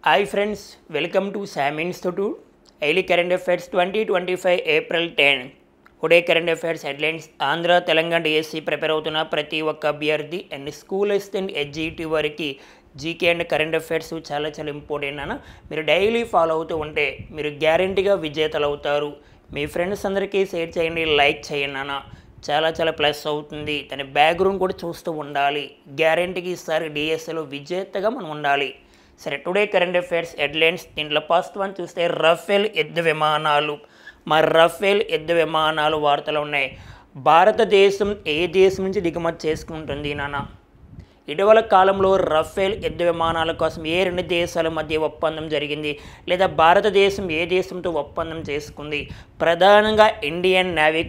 Hi friends, welcome to Sam Institute Daily Current Affairs 2025 April 10. Today current affairs headlines Andhra Telangana DSC prepare అవుతున్న ప్రతి ఒక్క అభ్యర్థి and school assistant ఎడ్జిటి వారికి GK and current affairs చాలా important అన్న. మీరు డైలీ ఫాలో అవుతూ ఉంటే మీరు గ్యారంటీగా విజేతలు అవుతారు. మీ ఫ్రెండ్స్ అందరికీ షేర్ చేయండి, లైక్ చేయండి అన్న. చాలా ప్లస్ అవుతుంది. తన బ్యాక్గ్రౌండ్ కూడా చూస్తూ ఉండాలి. గ్యారంటీకి ఈసారి డిఎస్సిలో విజేతగా మనం ఉండాలి. సరే, టుడే కరెంట్ అఫైర్స్ హెడ్లైన్స్. దీంట్లో ఫస్ట్ వన్ చూస్తే రఫేల్ యుద్ధ విమానాలు. రఫేల్ యుద్ధ విమానాలు వార్తలు ఉన్నాయి. భారతదేశం ఏ దేశం నుంచి దిగుమతి చేసుకుంటుంది నాన్న? ఇటీవల కాలంలో రఫేల్ యుద్ధ విమానాల కోసం ఏ రెండు దేశాల మధ్య ఒప్పందం జరిగింది, లేదా భారతదేశం ఏ దేశంతో ఒప్పందం చేసుకుంది? ప్రధానంగా ఇండియన్ నేవీ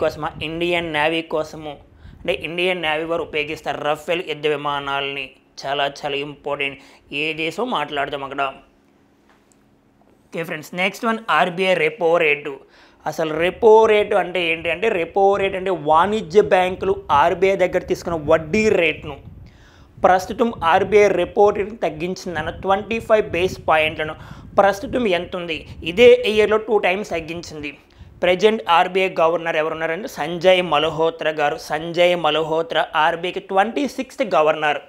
కోసము అంటే ఇండియన్ నేవీ వారు ఉపయోగిస్తారు రఫేల్ యుద్ధ విమానాలని. చాలా ఇంపార్టెంట్. ఏ దేశం మాట్లాడదాం అక్కడ. Okay friends, next one RBI repo rate. అసలు రెపో రేటు అంటే ఏంటి అంటే, రెపో రేట్ అంటే వాణిజ్య బ్యాంకులు ఆర్బీఐ దగ్గర తీసుకున్న వడ్డీ రేట్ను. ప్రస్తుతం ఆర్బీఐ రెపో రేట్ని తగ్గించిందన్న 25 బేస్ పాయింట్లను. ప్రస్తుతం ఎంత ఉంది? ఇదే ఇయర్లో 2 times తగ్గించింది. ప్రజెంట్ ఆర్బీఐ గవర్నర్ ఎవరున్నారంటే సంజయ్ మల్హోత్రా ఆర్బీఐకి 26th గవర్నర్.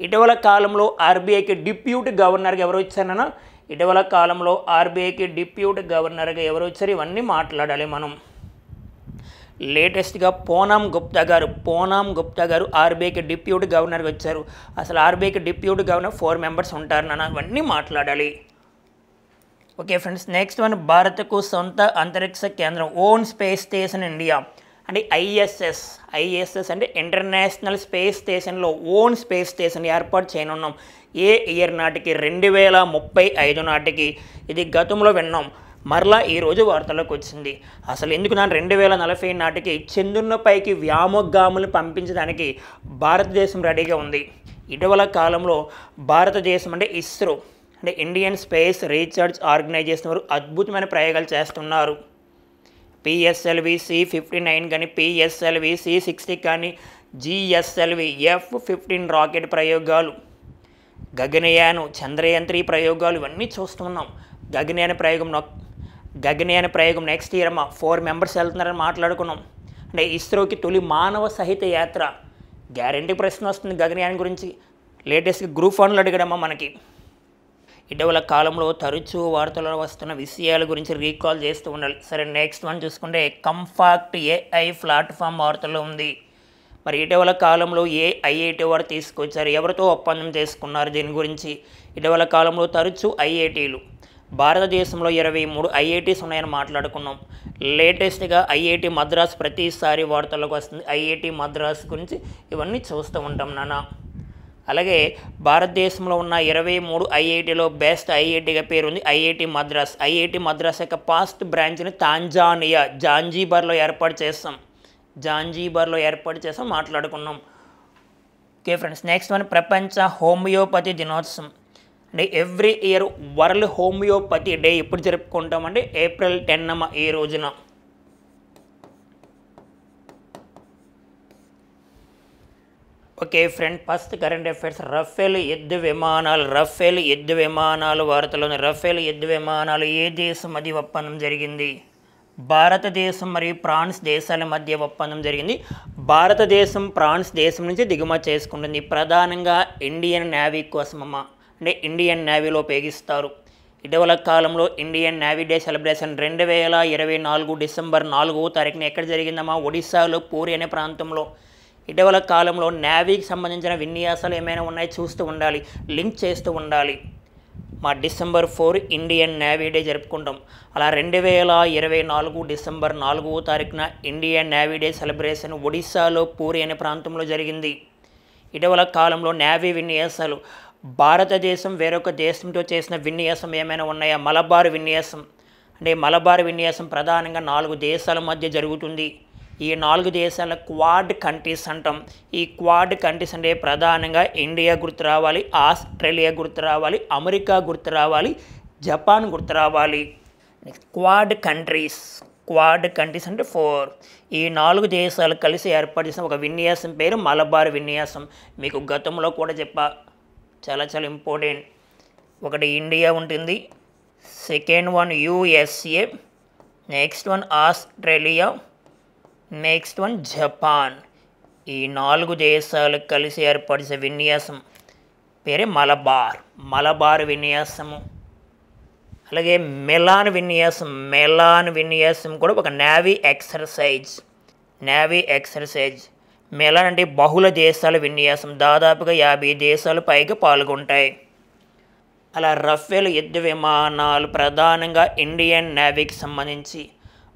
ఇటీవల కాలంలో ఆర్బీఐకి డిప్యూటీ గవర్నర్గా ఎవరు ఇచ్చారన్నా? ఇటీవల కాలంలో ఆర్బీఐకి డిప్యూటీ గవర్నర్గా ఎవరు వచ్చారు? ఇవన్నీ మాట్లాడాలి మనం. లేటెస్ట్గా పూనం గుప్తా గారు ఆర్బీఐకి డిప్యూటీ గవర్నర్గా వచ్చారు. అసలు ఆర్బీఐకి డిప్యూటీ గవర్నర్ 4 members ఉంటారు నాన్న. ఇవన్నీ మాట్లాడాలి. ఓకే ఫ్రెండ్స్, నెక్స్ట్ వన్ భారత్కు సొంత అంతరిక్ష కేంద్రం, ఓన్ స్పేస్ స్టేషన్ ఇండియా అంటే ఐఎస్ఎస్ అంటే ఇంటర్నేషనల్ స్పేస్ స్టేషన్లో ఓన్ స్పేస్ స్టేషన్ ఏర్పాటు చేయనున్నాం. ఏ ఇయర్ నాటికి? 2035 నాటికి. ఇది గతంలో విన్నాం, మరలా ఈరోజు వార్తల్లోకి వచ్చింది. అసలు ఎందుకు నా 2040 నాటికి చంద్రునిపైకి వ్యోమగాములు పంపించడానికి భారతదేశం రెడీగా ఉంది. ఇటీవల కాలంలో భారతదేశం అంటే ఇస్రో అంటే ఇండియన్ స్పేస్ రీసెర్చ్ ఆర్గనైజేషన్ వారు అద్భుతమైన ప్రయోగాలు చేస్తున్నారు. పిఎస్ఎల్వి C-59 కానీ, పిఎస్ఎల్వి C-60 కానీ, జిఎస్ఎల్వి F-15 రాకెట్ ప్రయోగాలు, గగనయాన్, చంద్రయాన్ 3 ప్రయోగాలు ఇవన్నీ చూస్తున్నాం. గగనయాన్ ప్రయోగం నెక్స్ట్ ఇయర్ 4 members వెళ్తున్నారని మాట్లాడుకున్నాం. అంటే ఇస్రోకి తొలి మానవ సహిత యాత్ర. గ్యారంటీ ప్రశ్న వస్తుంది గగనయాన్ గురించి. లేటెస్ట్గా గ్రూప్ 1లో అడిగడమ్మా మనకి. ఇటీవల కాలంలో తరచూ వార్తల్లో వస్తున్న విషయాల గురించి రీకాల్ చేస్తూ ఉండాలి. సరే, నెక్స్ట్ వన్ చూసుకుంటే కంఫాక్ట్ ఏఐ ప్లాట్ఫామ్ వార్తల్లో ఉంది. మరి ఇటీవల కాలంలో ఐఐటి వారు తీసుకొచ్చారు. ఎవరితో ఒప్పందం చేసుకున్నారు? దీని గురించి ఇటీవల కాలంలో తరచూ ఐఐటీలు, భారతదేశంలో 23 ఐఐటీస్ ఉన్నాయని మాట్లాడుకున్నాం. లేటెస్ట్గా ఐఐటి మద్రాస్ ప్రతిసారి వార్తల్లోకి వస్తుంది. ఐఐటి మద్రాస్ గురించి ఇవన్నీ చూస్తూ ఉంటాం నాన్న. అలాగే భారతదేశంలో ఉన్న 23 ఐఐటీలో బెస్ట్ ఐఐటీగా పేరుంది ఐఐటి మద్రాస్. ఐఐటి మద్రాస్ యొక్క పాస్ట్ బ్రాంచ్ని జాంజీబార్లో ఏర్పాటు చేస్తాం మాట్లాడుకున్నాం. ఓకే ఫ్రెండ్స్, నెక్స్ట్ వన్ ప్రపంచ హోమియోపతి దినోత్సవం. అంటే every year world homeopathy day ఎప్పుడు జరుపుకుంటామంటే April 10 ఈ రోజున. Okay friend, first current affairs Rafale యుద్ధ విమానాలు వార్తలోని రఫేల్ యుద్ధ విమానాలు ఏ దేశం మధ్య ఒప్పందం జరిగింది? భారతదేశం మరియు ఫ్రాన్స్ దేశాల మధ్య ఒప్పందం జరిగింది. భారతదేశం ఫ్రాన్స్ దేశం నుంచి దిగుమతి చేసుకుంటుంది. ప్రధానంగా ఇండియన్ నేవీ కోసమమ్మా, అంటే ఇండియన్ నేవీలో ఉపయోగిస్తారు. ఇటీవల కాలంలో Indian navy day celebration 2024 December 4 ఎక్కడ జరిగిందమ్మా? ఒడిశాలో పూరి అనే ప్రాంతంలో. ఇటీవల కాలంలో నేవీకి సంబంధించిన విన్యాసాలు ఏమైనా ఉన్నాయి చూస్తూ ఉండాలి, లింక్ చేస్తూ ఉండాలి. December 4 ఇండియన్ నేవీ డే జరుపుకుంటాం. అలా 2024 December 4 Indian navy day celebration ఒడిశాలో పూరి అనే ప్రాంతంలో జరిగింది. ఇటీవల కాలంలో నేవీ విన్యాసాలు, భారతదేశం వేరొక దేశంతో చేసిన విన్యాసం ఏమైనా ఉన్నాయా? మలబార్ విన్యాసం ప్రధానంగా 4 దేశాల మధ్య జరుగుతుంది. ఈ 4 దేశాల క్వాడ్ కంట్రీస్ అంటాం. ఈ క్వాడ్ కంట్రీస్ అంటే ప్రధానంగా ఇండియా గుర్తు రావాలి, ఆస్ట్రేలియా గుర్తు రావాలి, అమెరికా గుర్తు రావాలి, జపాన్ గుర్తు రావాలి. నెక్స్ట్ క్వాడ్ కంట్రీస్ అంటే 4. ఈ 4 దేశాలు కలిసి ఏర్పాటు చేసిన ఒక విన్యాసం పేరు మలబార్ విన్యాసం. మీకు గతంలో కూడా చెప్పా, చాలా ఇంపార్టెంట్. ఒకటి ఇండియా ఉంటుంది, second one USA, next one Australia, next one Japan. ఈ 4 దేశాలు కలిసి ఏర్పరిచే విన్యాసం పేరే మలబార్ విన్యాసము. అలాగే మెలాన్ విన్యాసం కూడా ఒక నేవీ ఎక్సర్సైజ్. మెలాన్ అంటే బహుళ దేశాల విన్యాసం, దాదాపుగా 50 దేశాలు పైగా పాల్గొంటాయి. అలా రఫేల్ యుద్ధ విమానాలు ప్రధానంగా ఇండియన్ నేవీకి సంబంధించి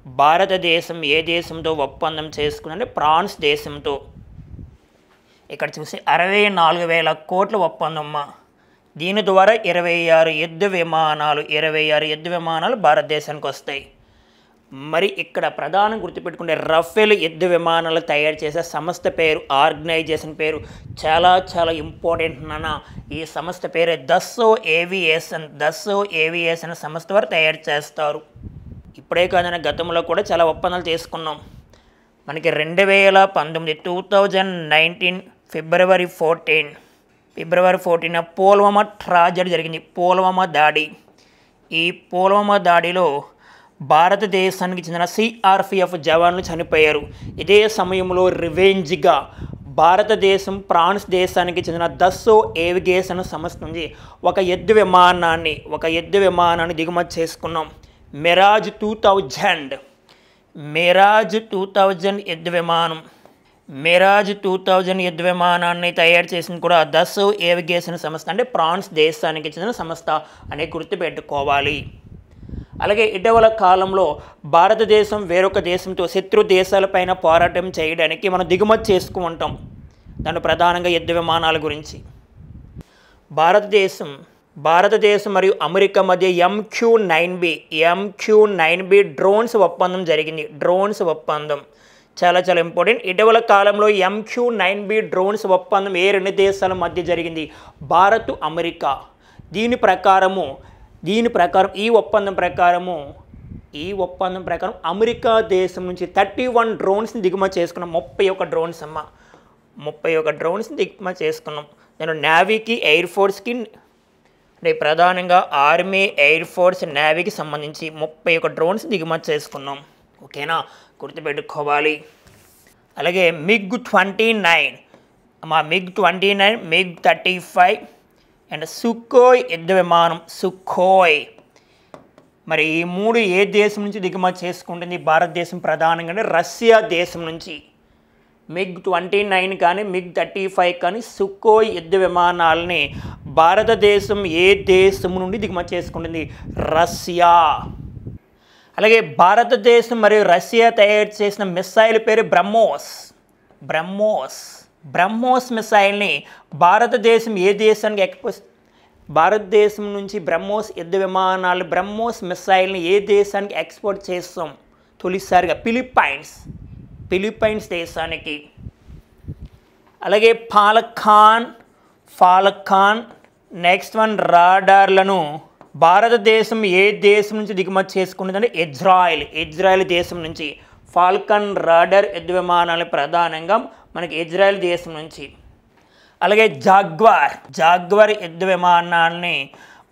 భారతదేశం ఏ దేశంతో ఒప్పందం చేసుకుందంటే ఫ్రాన్స్ దేశంతో. ఇక్కడ చూసి 64,000 కోట్ల ఒప్పందమ్మ. దీని ద్వారా 26 యుద్ధ విమానాలు భారతదేశానికి వస్తాయి. మరి ఇక్కడ ప్రధానం గుర్తుపెట్టుకుంటే రఫేల్ యుద్ధ విమానాలు తయారు చేసే సంస్థ పేరు, ఆర్గనైజేషన్ పేరు చాలా చాలా ఇంపార్టెంట్ నాన్న. ఈ సంస్థ పేరు దస్సో ఏవియేషన్ సంస్థ వారు తయారు చేస్తారు. ఇప్పుడే కాదన్న గతంలో కూడా చాలా ఒప్పందాలు చేసుకున్నాం. మనకి 2019 ఫిబ్రవరి 14 పుల్వామా ట్రాజడీ జరిగింది, పుల్వామా దాడి. ఈ పుల్వామా దాడిలో భారతదేశానికి చెందిన సిఆర్పిఎఫ్ జవాన్లు చనిపోయారు. ఇదే సమయంలో రివెంజ్గా భారతదేశం ఫ్రాన్స్ దేశానికి చెందిన దస్సో ఏవియేషన్ సంస్థ నుంచి ఒక యుద్ధ విమానాన్ని దిగుమతి చేసుకున్నాం. మిరాజ్ 2000 యుద్ధ విమానాన్ని తయారు చేసింది కూడా దస్సో ఏవియేషన్ సంస్థ, అంటే ఫ్రాన్స్ దేశానికి చెందిన సంస్థ అని గుర్తుపెట్టుకోవాలి. అలాగే ఇటీవల కాలంలో భారతదేశం వేరొక దేశంతో శత్రు దేశాలపైన పోరాటం చేయడానికి మనం దిగుమతి చేసుకుంటాం. దాని ప్రధానంగా యుద్ధ విమానాల గురించి భారతదేశం మరియు అమెరికా మధ్య MQ-9B డ్రోన్స్ ఒప్పందం జరిగింది. చాలా చాలా ఇంపార్టెంట్. ఇటీవల కాలంలో MQ-9B డ్రోన్స్ ఒప్పందం ఏ 2 దేశాల మధ్య జరిగింది? భారత్, అమెరికా. దీని ప్రకారం ఈ ఒప్పందం ప్రకారం అమెరికా దేశం నుంచి 31 డ్రోన్స్ని దిగుమతి చేసుకున్నాం. 31 డ్రోన్స్ని దిగుమతి చేసుకున్నాం. నేను నేవీకి, ఎయిర్ ఫోర్స్కి, అంటే ప్రధానంగా ఆర్మీ, ఎయిర్ ఫోర్స్, నేవీకి సంబంధించి 31 డ్రోన్స్ దిగుమతి చేసుకున్నాం. ఓకేనా, గుర్తుపెట్టుకోవాలి. అలాగే MiG-29, MiG-35 అండ్ సుఖోయ్ యుద్ధ విమానం సుఖోయ్. మరి ఈ 3 ఏ దేశం నుంచి దిగుమతి చేసుకుంటుంది? భారతదేశం ప్రధానంగా రష్యా దేశం నుంచి. MiG-29 కానీ MiG-35 కానీ సుఖోయ్ యుద్ధ విమానాలని భారతదేశం ఏ దేశం నుండి దిగుమతి చేసుకుంటుంది? రష్యా. అలాగే భారతదేశం మరియు రష్యా తయారు చేసిన మిసైల్ పేరు బ్రహ్మోస్ మిసైల్ని భారతదేశం ఏ దేశానికి భారతదేశం నుంచి బ్రహ్మోస్ యుద్ధ విమానాలు, బ్రహ్మోస్ మిసైల్ని ఏ దేశానికి ఎక్స్పోర్ట్ చేస్తాం? తొలిసారిగా ఫిలిప్పైన్స్ దేశానికి. అలాగే ఫాల్కాన్ నెక్స్ట్ వన్ రాడార్లను భారతదేశం ఏ దేశం నుంచి దిగుమతి చేసుకుంటుందంటే ఇజ్రాయెల్ దేశం నుంచి. ఫాల్కన్ రాడార్ యుద్ధ విమానాలు ప్రధానంగా మనకి ఇజ్రాయెల్ దేశం నుంచి. అలాగే జాగ్వార్ యుద్ధ విమానాలని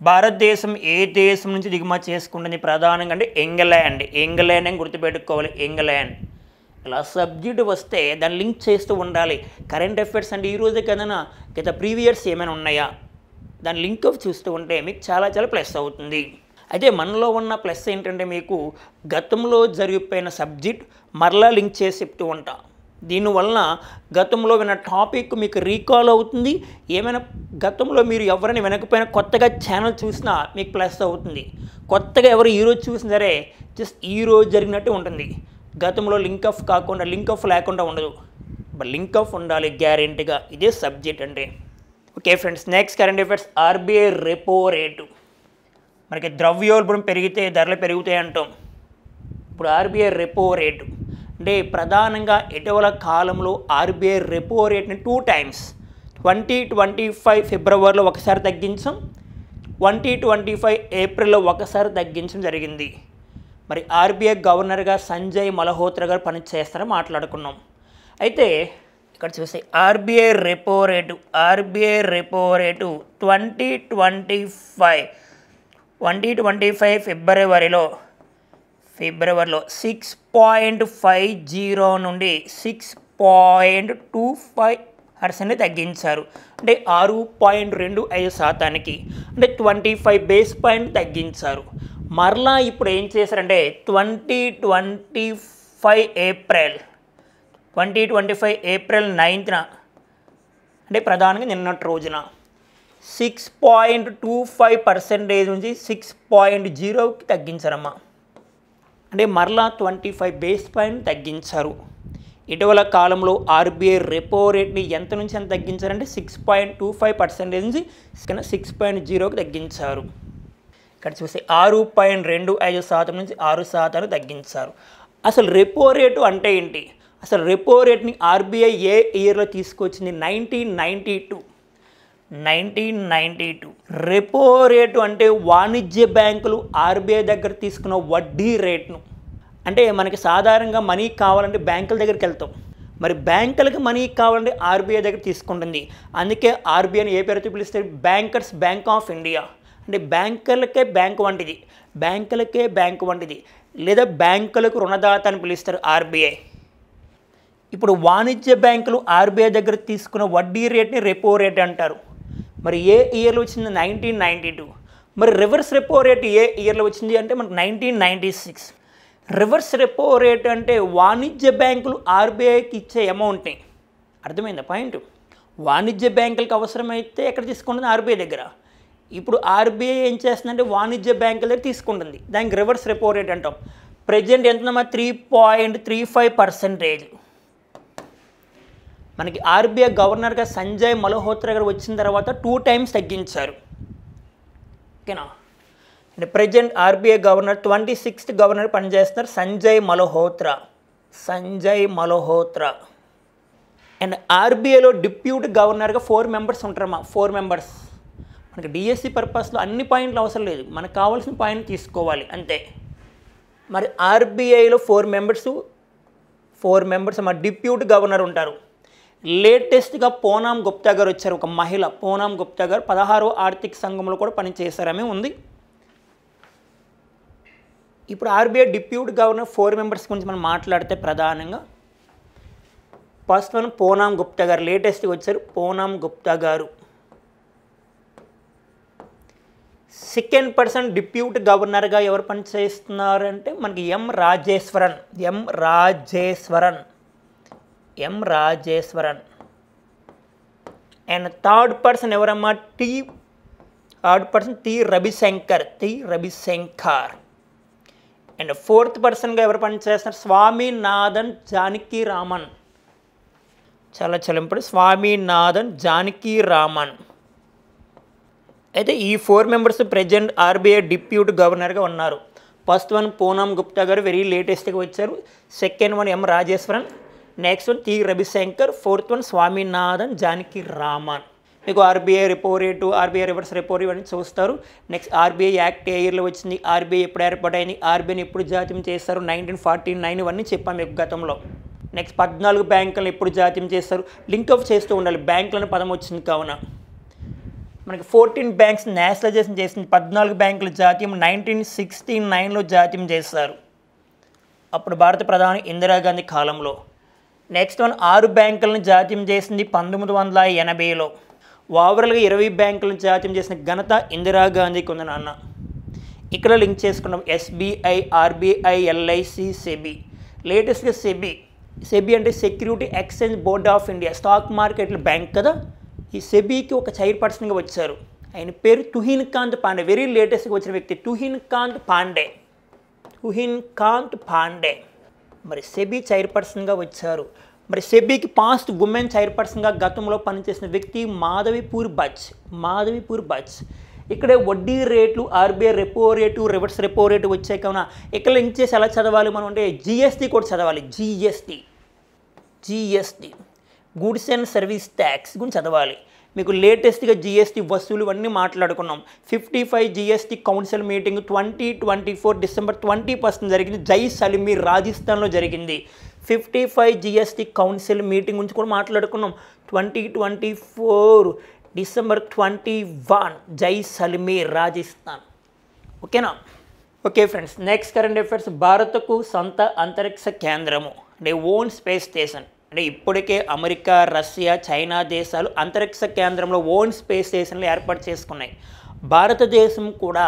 భారతదేశం ఏ దేశం నుంచి దిగుమతి చేసుకుంటుంది? ప్రధానంగా అంటే ఇంగ్లాండ్ అని గుర్తుపెట్టుకోవాలి, ఇంగ్లాండ్. ఇలా సబ్జెక్ట్ వస్తే దాన్ని లింక్ చేస్తూ ఉండాలి. కరెంట్ అఫైర్స్ అంటే ఈరోజే కదనా, గత ప్రీవియర్స్ ఏమైనా ఉన్నాయా, దాని లింక్ అప్ చూస్తూ ఉంటే మీకు చాలా చాలా ప్లస్ అవుతుంది. అయితే మనలో ఉన్న ప్లస్ ఏంటంటే మీకు గతంలో జరిగిపోయిన సబ్జెక్ట్ మరలా లింక్ చేసి చెప్తూ ఉంటా. దీనివలన గతంలో విన్న టాపిక్ మీకు రీకాల్ అవుతుంది. ఏమైనా గతంలో మీరు ఎవరైనా వినకపోయినా కొత్తగా ఛానల్ చూసినా మీకు ప్లస్ అవుతుంది. కొత్తగా ఎవరు ఈరోజు చూసినా సరే జస్ట్ ఈరోజు జరిగినట్టు ఉంటుంది. గతంలో లింక్ ఆఫ్ లేకుండా ఉండదు. లింక్ ఆఫ్ ఉండాలి గ్యారెంటీగా. ఇదే సబ్జెక్ట్ అంటే. Okay friends, next current affairs. RBI repo rate. మనకి ద్రవ్యోల్బణం పెరిగితే ధరలు పెరుగుతాయి అంటాం. ఇప్పుడు ఆర్బీఐ రెపో రేటు అంటే ప్రధానంగా ఇటీవల కాలంలో ఆర్బీఐ రెపో రేట్ని 2 times 2025 ఫిబ్రవరిలో ఒకసారి తగ్గించాం, 2025 ఏప్రిల్లో ఒకసారి తగ్గించడం జరిగింది. మరి ఆర్బీఐ గవర్నర్గా సంజయ్ మల్హోత్రా గారు పనిచేస్తారని మాట్లాడుకున్నాం. అయితే ఇక్కడ చూస్తే ఆర్బీఐ రెపో రేటు 2025 ఫిబ్రవరిలో 6.50 నుండి 6.25% తగ్గించారు. అంటే 6.25% అంటే 25 బేస్ పాయింట్ తగ్గించారు. మరలా ఇప్పుడు ఏం చేశారంటే 2025 ఏప్రిల్ 9న అంటే ప్రధానంగా నిన్నటి రోజున 6.25% నుంచి 6.0కి తగ్గించారమ్మా. అంటే మరలా 25 బేస్ పాయింట్ తగ్గించారు. ఇటీవల కాలంలో ఆర్బీఐ రెపో రేట్ని ఎంత నుంచి ఎంత తగ్గించారంటే 6.25% నుంచి 6.0కి తగ్గించారు. ఇక్కడ చూస్తే 6.25% నుంచి 6% తగ్గించారు. అసలు రెపో రేటు అంటే ఏంటి? అసలు రెపో రేట్ని ఆర్బీఐ ఏ ఇయర్లో తీసుకొచ్చింది? 1992. రెపో రేటు అంటే వాణిజ్య బ్యాంకులు ఆర్బీఐ దగ్గర తీసుకున్న వడ్డీ రేట్ను. అంటే మనకి సాధారణంగా మనీ కావాలంటే బ్యాంకుల దగ్గరికి వెళ్తాం, మరి బ్యాంకులకి మనీ కావాలంటే ఆర్బీఐ దగ్గర తీసుకుంటుంది. అందుకే ఆర్బీఐని ఏ పేరుతో పిలుస్తారు? Bankers bank of India. అంటే బ్యాంకులకే బ్యాంకు వంటిది, లేదా బ్యాంకులకు రుణదాత అని పిలుస్తారు ఆర్బీఐ. ఇప్పుడు వాణిజ్య బ్యాంకులు ఆర్బీఐ దగ్గర తీసుకున్న వడ్డీ రేట్ని రెపో రేట్ అంటారు. మరి ఏ ఇయర్లో వచ్చింది? 1992. మరి రివర్స్ రెపో రేట్ ఏ ఇయర్లో వచ్చింది అంటే మనకు 1996. రివర్స్ రెపో రేట్ అంటే వాణిజ్య బ్యాంకులు ఆర్బీఐకి ఇచ్చే అమౌంట్ని. అర్థమైందా పాయింట్? వాణిజ్య బ్యాంకులకు అవసరమైతే ఎక్కడ తీసుకుంటుంది? ఆర్బీఐ దగ్గర. ఇప్పుడు ఆర్బీఐ ఏం చేస్తుందంటే వాణిజ్య బ్యాంకుల దగ్గర తీసుకుంటుంది, దానికి రివర్స్ రెపో రేట్ అంటాం. ప్రజెంట్ ఎంతమ్మా? 3.35%. మనకి ఆర్బీఐ గవర్నర్గా సంజయ్ మల్హోత్రా గారు వచ్చిన తర్వాత 2 times తగ్గించారు. ఓకేనా? అంటే present RBI governor 26th governor పనిచేస్తున్నారు సంజయ్ మల్హోత్రా. అండ్ ఆర్బీఐలో డిప్యూటీ గవర్నర్గా 4 members ఉంటారమ్మా. 4 members. మనకి డిఎస్సి పర్పస్లో అన్ని పాయింట్లు అవసరం లేదు, మనకు కావాల్సిన పాయింట్ తీసుకోవాలి అంతే. మరి ఆర్బీఐలో 4 members మా డిప్యూటీ గవర్నర్ ఉంటారు. లేటెస్ట్గా పూనం గుప్తా గారు వచ్చారు, ఒక మహిళ. పూనం గుప్తా గారు 16వ ఆర్థిక సంఘంలో కూడా పనిచేశారమే ఉంది. ఇప్పుడు ఆర్బీఐ డిప్యూటీ గవర్నర్ 4 members గురించి మనం మాట్లాడితే ప్రధానంగా ఫస్ట్ వన్ పూనం గుప్తా గారు, లేటెస్ట్గా వచ్చారు పూనం గుప్తా గారు. సెకండ్ పర్సన్ డిప్యూటీ గవర్నర్గా ఎవరు పనిచేస్తున్నారంటే మనకి ఎం రాజేశ్వరన్. అండ్ థర్డ్ పర్సన్ ఎవరమ్మా? టి రవిశంకర్. అండ్ ఫోర్త్ పర్సన్గా ఎవరు పనిచేస్తున్నారు? స్వామినాథన్ జానకీరామన్. చాలా ఇంపార్టెంట్, స్వామినాథన్ జానకీరామన్. అయితే ఈ 4 members ప్రెజెంట్ ఆర్బీఐ డిప్యూటీ గవర్నర్గా ఉన్నారు. ఫస్ట్ వన్ పూనం గుప్తా గారు వెరీ లేటెస్ట్గా వచ్చారు. Second one M Rajeshwaran. Next one T Ravishankar. Fourth one Swaminathan Janakiraman. మీకు RBI repo rate, RBI reverse repo rate అని చూస్తారు. నెక్స్ట్ ఆర్బీఐ యాక్ట్ ఏ ఇయర్లో వచ్చింది, ఆర్బీఐ ఎప్పుడు ఏర్పాటైంది, ఆర్బీఐని ఎప్పుడు జాతీయం చేస్తారు, 1949 ఇవన్నీ చెప్పాము మీకు గతంలో. నెక్స్ట్ 14 బ్యాంకులను ఎప్పుడు జాతీయం చేస్తారు, లింక్అప్ చేస్తూ ఉండాలి. బ్యాంకులను పదం వచ్చింది కావున మనకి 14 banks నేషనలైజేషన్ చేసింది. 14 బ్యాంకులు జాతీయం 1969లో జాతీయం చేస్తారు, అప్పుడు భారత ప్రధాని ఇందిరాగాంధీ కాలంలో. నెక్స్ట్ వన్ 6 బ్యాంకులను జాతీయం చేసింది 1980లో. ఓవరాల్గా 20 బ్యాంకులను జాతీయం చేసిన ఘనత ఇందిరాగాంధీకి ఉంది నాన్న. ఇక్కడ లింక్ చేసుకున్నాం ఎస్బీఐ, ఆర్బీఐ, ఎల్ఐసి, సెబీ. లేటెస్ట్గా సెబీ అంటే security exchange board of India, stock మార్కెట్ల బ్యాంక్ కదా. ఈ సెబీకి ఒక చైర్పర్సన్గా వచ్చారు, ఆయన పేరు తుహిన్ కాంత్ పాండే. వెరీ లేటెస్ట్గా వచ్చిన వ్యక్తి తుహిన్ కాంత్ పాండే. మరి సెబీ చైర్పర్సన్గా వచ్చారు. మరి సెబీకి పాస్ట్ ఉమెన్ చైర్పర్సన్గా గతంలో పనిచేసిన వ్యక్తి మాధవీపూర్ బచ్. ఇక్కడే వడ్డీ రేట్లు, RBI repo rate, reverse repo rate వచ్చాయి కావున ఇక్కడ లింక్ చేసి ఎలా చదవాలి మనం అంటే జిఎస్టీ కూడా చదవాలి. GST goods and service tax గురించి చదవాలి. మీకు లేటెస్ట్గా జిఎస్టీ వసూలు అన్నీ మాట్లాడుకున్నాం. 55 జిఎస్టీ కౌన్సిల్ మీటింగ్ 2024 December 20 జరిగింది. జైసల్మీర్ రాజస్థాన్లో జరిగింది. 55 జిఎస్టీ కౌన్సిల్ మీటింగ్ గురించి కూడా మాట్లాడుకున్నాం. 2024 డిసెంబర్ 21 జైసల్మేర్ రాజస్థాన్. ఓకేనా? Okay friends, next current affairs. భారత్కు సొంత అంతరిక్ష కేంద్రము అంటే ఓన్ స్పేస్ స్టేషన్. అంటే ఇప్పటికే అమెరికా, రష్యా, చైనా దేశాలు అంతరిక్ష కేంద్రంలో ఓన్ స్పేస్ స్టేషన్లు ఏర్పాటు చేసుకున్నాయి. భారతదేశం కూడా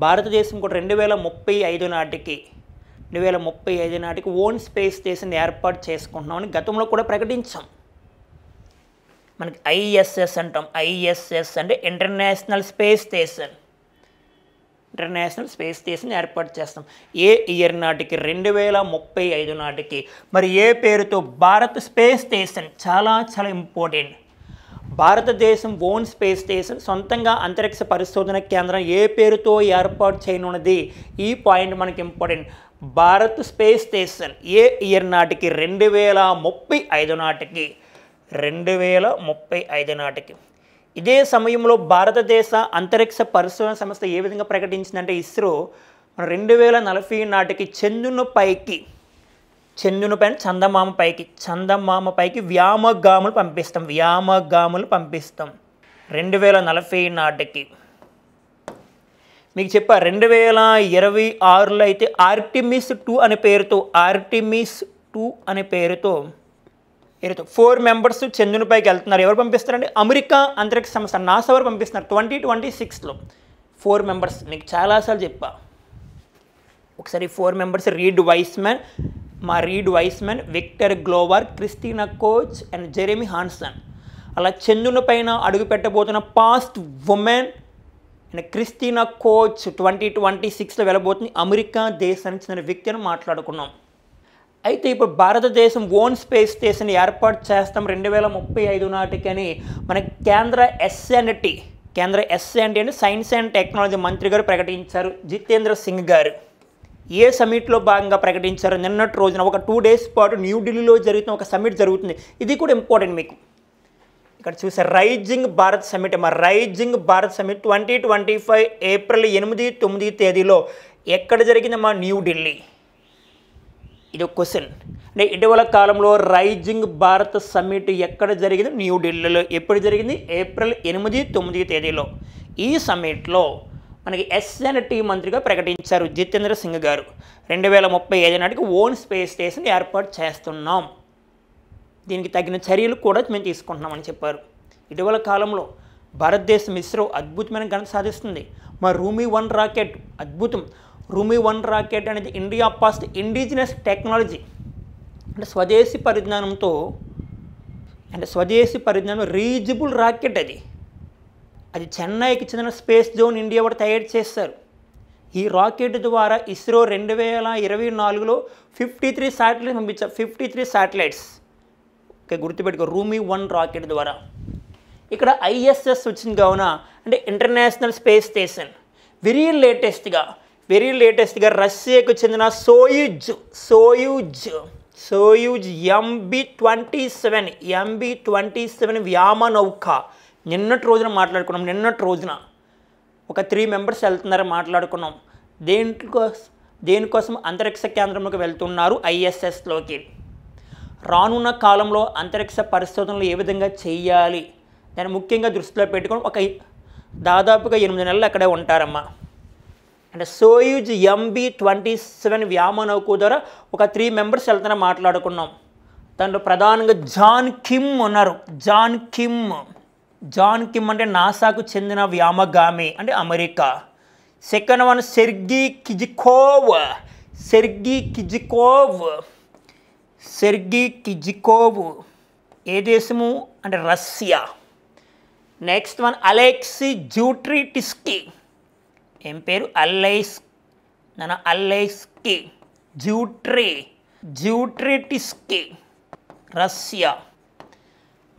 2035 నాటికి ఓన్ స్పేస్ స్టేషన్ ఏర్పాటు చేసుకుంటున్నామని గతంలో కూడా ప్రకటించాం. మనకి ఐఎస్ఎస్ అంటాం. ఐఎస్ఎస్ అంటే international space station. International space station ఏర్పాటు చేస్తాం. ఏ ఇయర్ నాటికి? 2035 నాటికి. మరి ఏ పేరుతో? Bharat space station. చాలా చాలా ఇంపార్టెంట్. భారతదేశం ఓన్ స్పేస్ స్టేషన్, సొంతంగా అంతరిక్ష పరిశోధన కేంద్రం ఏ పేరుతో ఏర్పాటు చేయనున్నది? ఈ పాయింట్ మనకి ఇంపార్టెంట్. భారత్ స్పేస్ స్టేషన్ ఏ ఇయర్ నాటికి? 2035 నాటికి. ఇదే సమయంలో భారతదేశ అంతరిక్ష పరిశోధన సంస్థ ఏ విధంగా ప్రకటించిందంటే ఇస్రో 2040 నాటికి చందమామ పైకి వ్యామగాములు పంపిస్తాం. 2040 నాటికి. మీకు చెప్పా 2026లో అయితే ఆర్టిమిస్ 2 అనే పేరుతో 4 మెంబర్స్ చంద్రునిపైకి వెళ్తున్నారు. ఎవరు పంపిస్తారంటే అమెరికా అంతరిక్ష సంస్థ నాసా వారు పంపిస్తున్నారు. 2026లో 4 మెంబర్స్. నీకు చాలాసార్లు చెప్పా. ఒకసారి 4 members Reid Wiseman, Victor Glover, Christina Koch and Jeremy Hansen. అలా చంద్రుని పైన అడుగు పెట్టబోతున్న past woman and Christina Koch 2026లో వెళ్ళబోతుంది. అమెరికా దేశానికి చెందిన వ్యక్తి అని మాట్లాడుకున్నాం. అయితే ఇప్పుడు భారతదేశం ఓన్ స్పేస్ స్టేషన్ ఏర్పాటు చేస్తాం 2035 నాటికి అని మనకి కేంద్ర ఎస్ఎన్టీ అంటే సైన్స్ అండ్ టెక్నాలజీ మంత్రి గారు ప్రకటించారు. జితేంద్ర సింగ్ గారు. ఏ సమిట్లో భాగంగా ప్రకటించారు? నిన్నటి రోజున ఒక 2 days పాటు న్యూఢిల్లీలో జరుగుతున్న ఒక సమిట్ జరుగుతుంది. ఇది కూడా ఇంపార్టెంట్ మీకు. ఇక్కడ చూసారు రైజింగ్ భారత్ సమిట్. 2025 ఏప్రిల్ 8-9 తేదీలో ఎక్కడ జరిగిందమ్మా? న్యూఢిల్లీ. ఇది ఒక క్వశ్చన్. అంటే ఇటీవల కాలంలో రైజింగ్ భారత్ సమ్మిట్ ఎక్కడ జరిగింది? న్యూఢిల్లీలో. ఎప్పుడు జరిగింది? ఏప్రిల్ 8-9 తేదీలో. ఈ సమ్మిట్లో మనకి ఎస్ఎన్టీ మంత్రిగా ప్రకటించారు జితేంద్ర సింగ్ గారు. 2035 నాటికి ఓన్ స్పేస్ స్టేషన్ ఏర్పాటు చేస్తున్నాం. దీనికి తగిన చర్యలు కూడా మేము తీసుకుంటున్నామని చెప్పారు. ఇటీవల కాలంలో భారతదేశం ఇస్రో అద్భుతమైన ఘనత సాధిస్తుంది. మా రూమీ 1 రాకెట్ అద్భుతం. రూమీ 1 రాకెట్ అనేది ఇండియా ఫస్ట్ ఇండిజినస్ టెక్నాలజీ. అంటే స్వదేశీ పరిజ్ఞానం రీజబుల్ రాకెట్. అది చెన్నైకి చెందిన స్పేస్ జోన్ ఇండియా కూడా తయారు చేశారు. ఈ రాకెట్ ద్వారా ఇస్రో 2024లో 53 శాటిలైట్స్ పంపించారు. 53 శాటిలైట్స్. ఓకే, గుర్తుపెట్టుకో. రూమీ 1 రాకెట్ ద్వారా. ఇక్కడ ఐఎస్ఎస్ వచ్చింది కావున అంటే ఇంటర్నేషనల్ స్పేస్ స్టేషన్. వెరీ లేటెస్ట్గా రష్యాకు చెందిన సోయూజ్ MB-27 వ్యామనౌక నిన్నటి రోజున మాట్లాడుకున్నాం. ఒక 3 members వెళ్తున్నారని మాట్లాడుకున్నాం. దేనికోసం? అంతరిక్ష కేంద్రంలోకి వెళ్తున్నారు, ఐఎస్ఎస్లోకి. రానున్న కాలంలో అంతరిక్ష పరిశోధనలు ఏ విధంగా చేయాలి దాన్ని ముఖ్యంగా దృష్టిలో పెట్టుకొని దాదాపుగా 8 నెలలు అక్కడే ఉంటారమ్మా. అంటే సోయూజ్ MB-27 వ్యామనౌక ద్వారా ఒక 3 members వెళ్తారని మాట్లాడుకున్నాం. దాంట్లో ప్రధానంగా జాన్ కిమ్ ఉన్నారు. జాన్ కిమ్ అంటే నాసాకు చెందిన వ్యామగామి అంటే America. Second one Sergey Kizikov ఏ దేశము అంటే Russia. Next one Alexey Zubritsky. ఏం పేరు? Alexey Zubritsky Russia.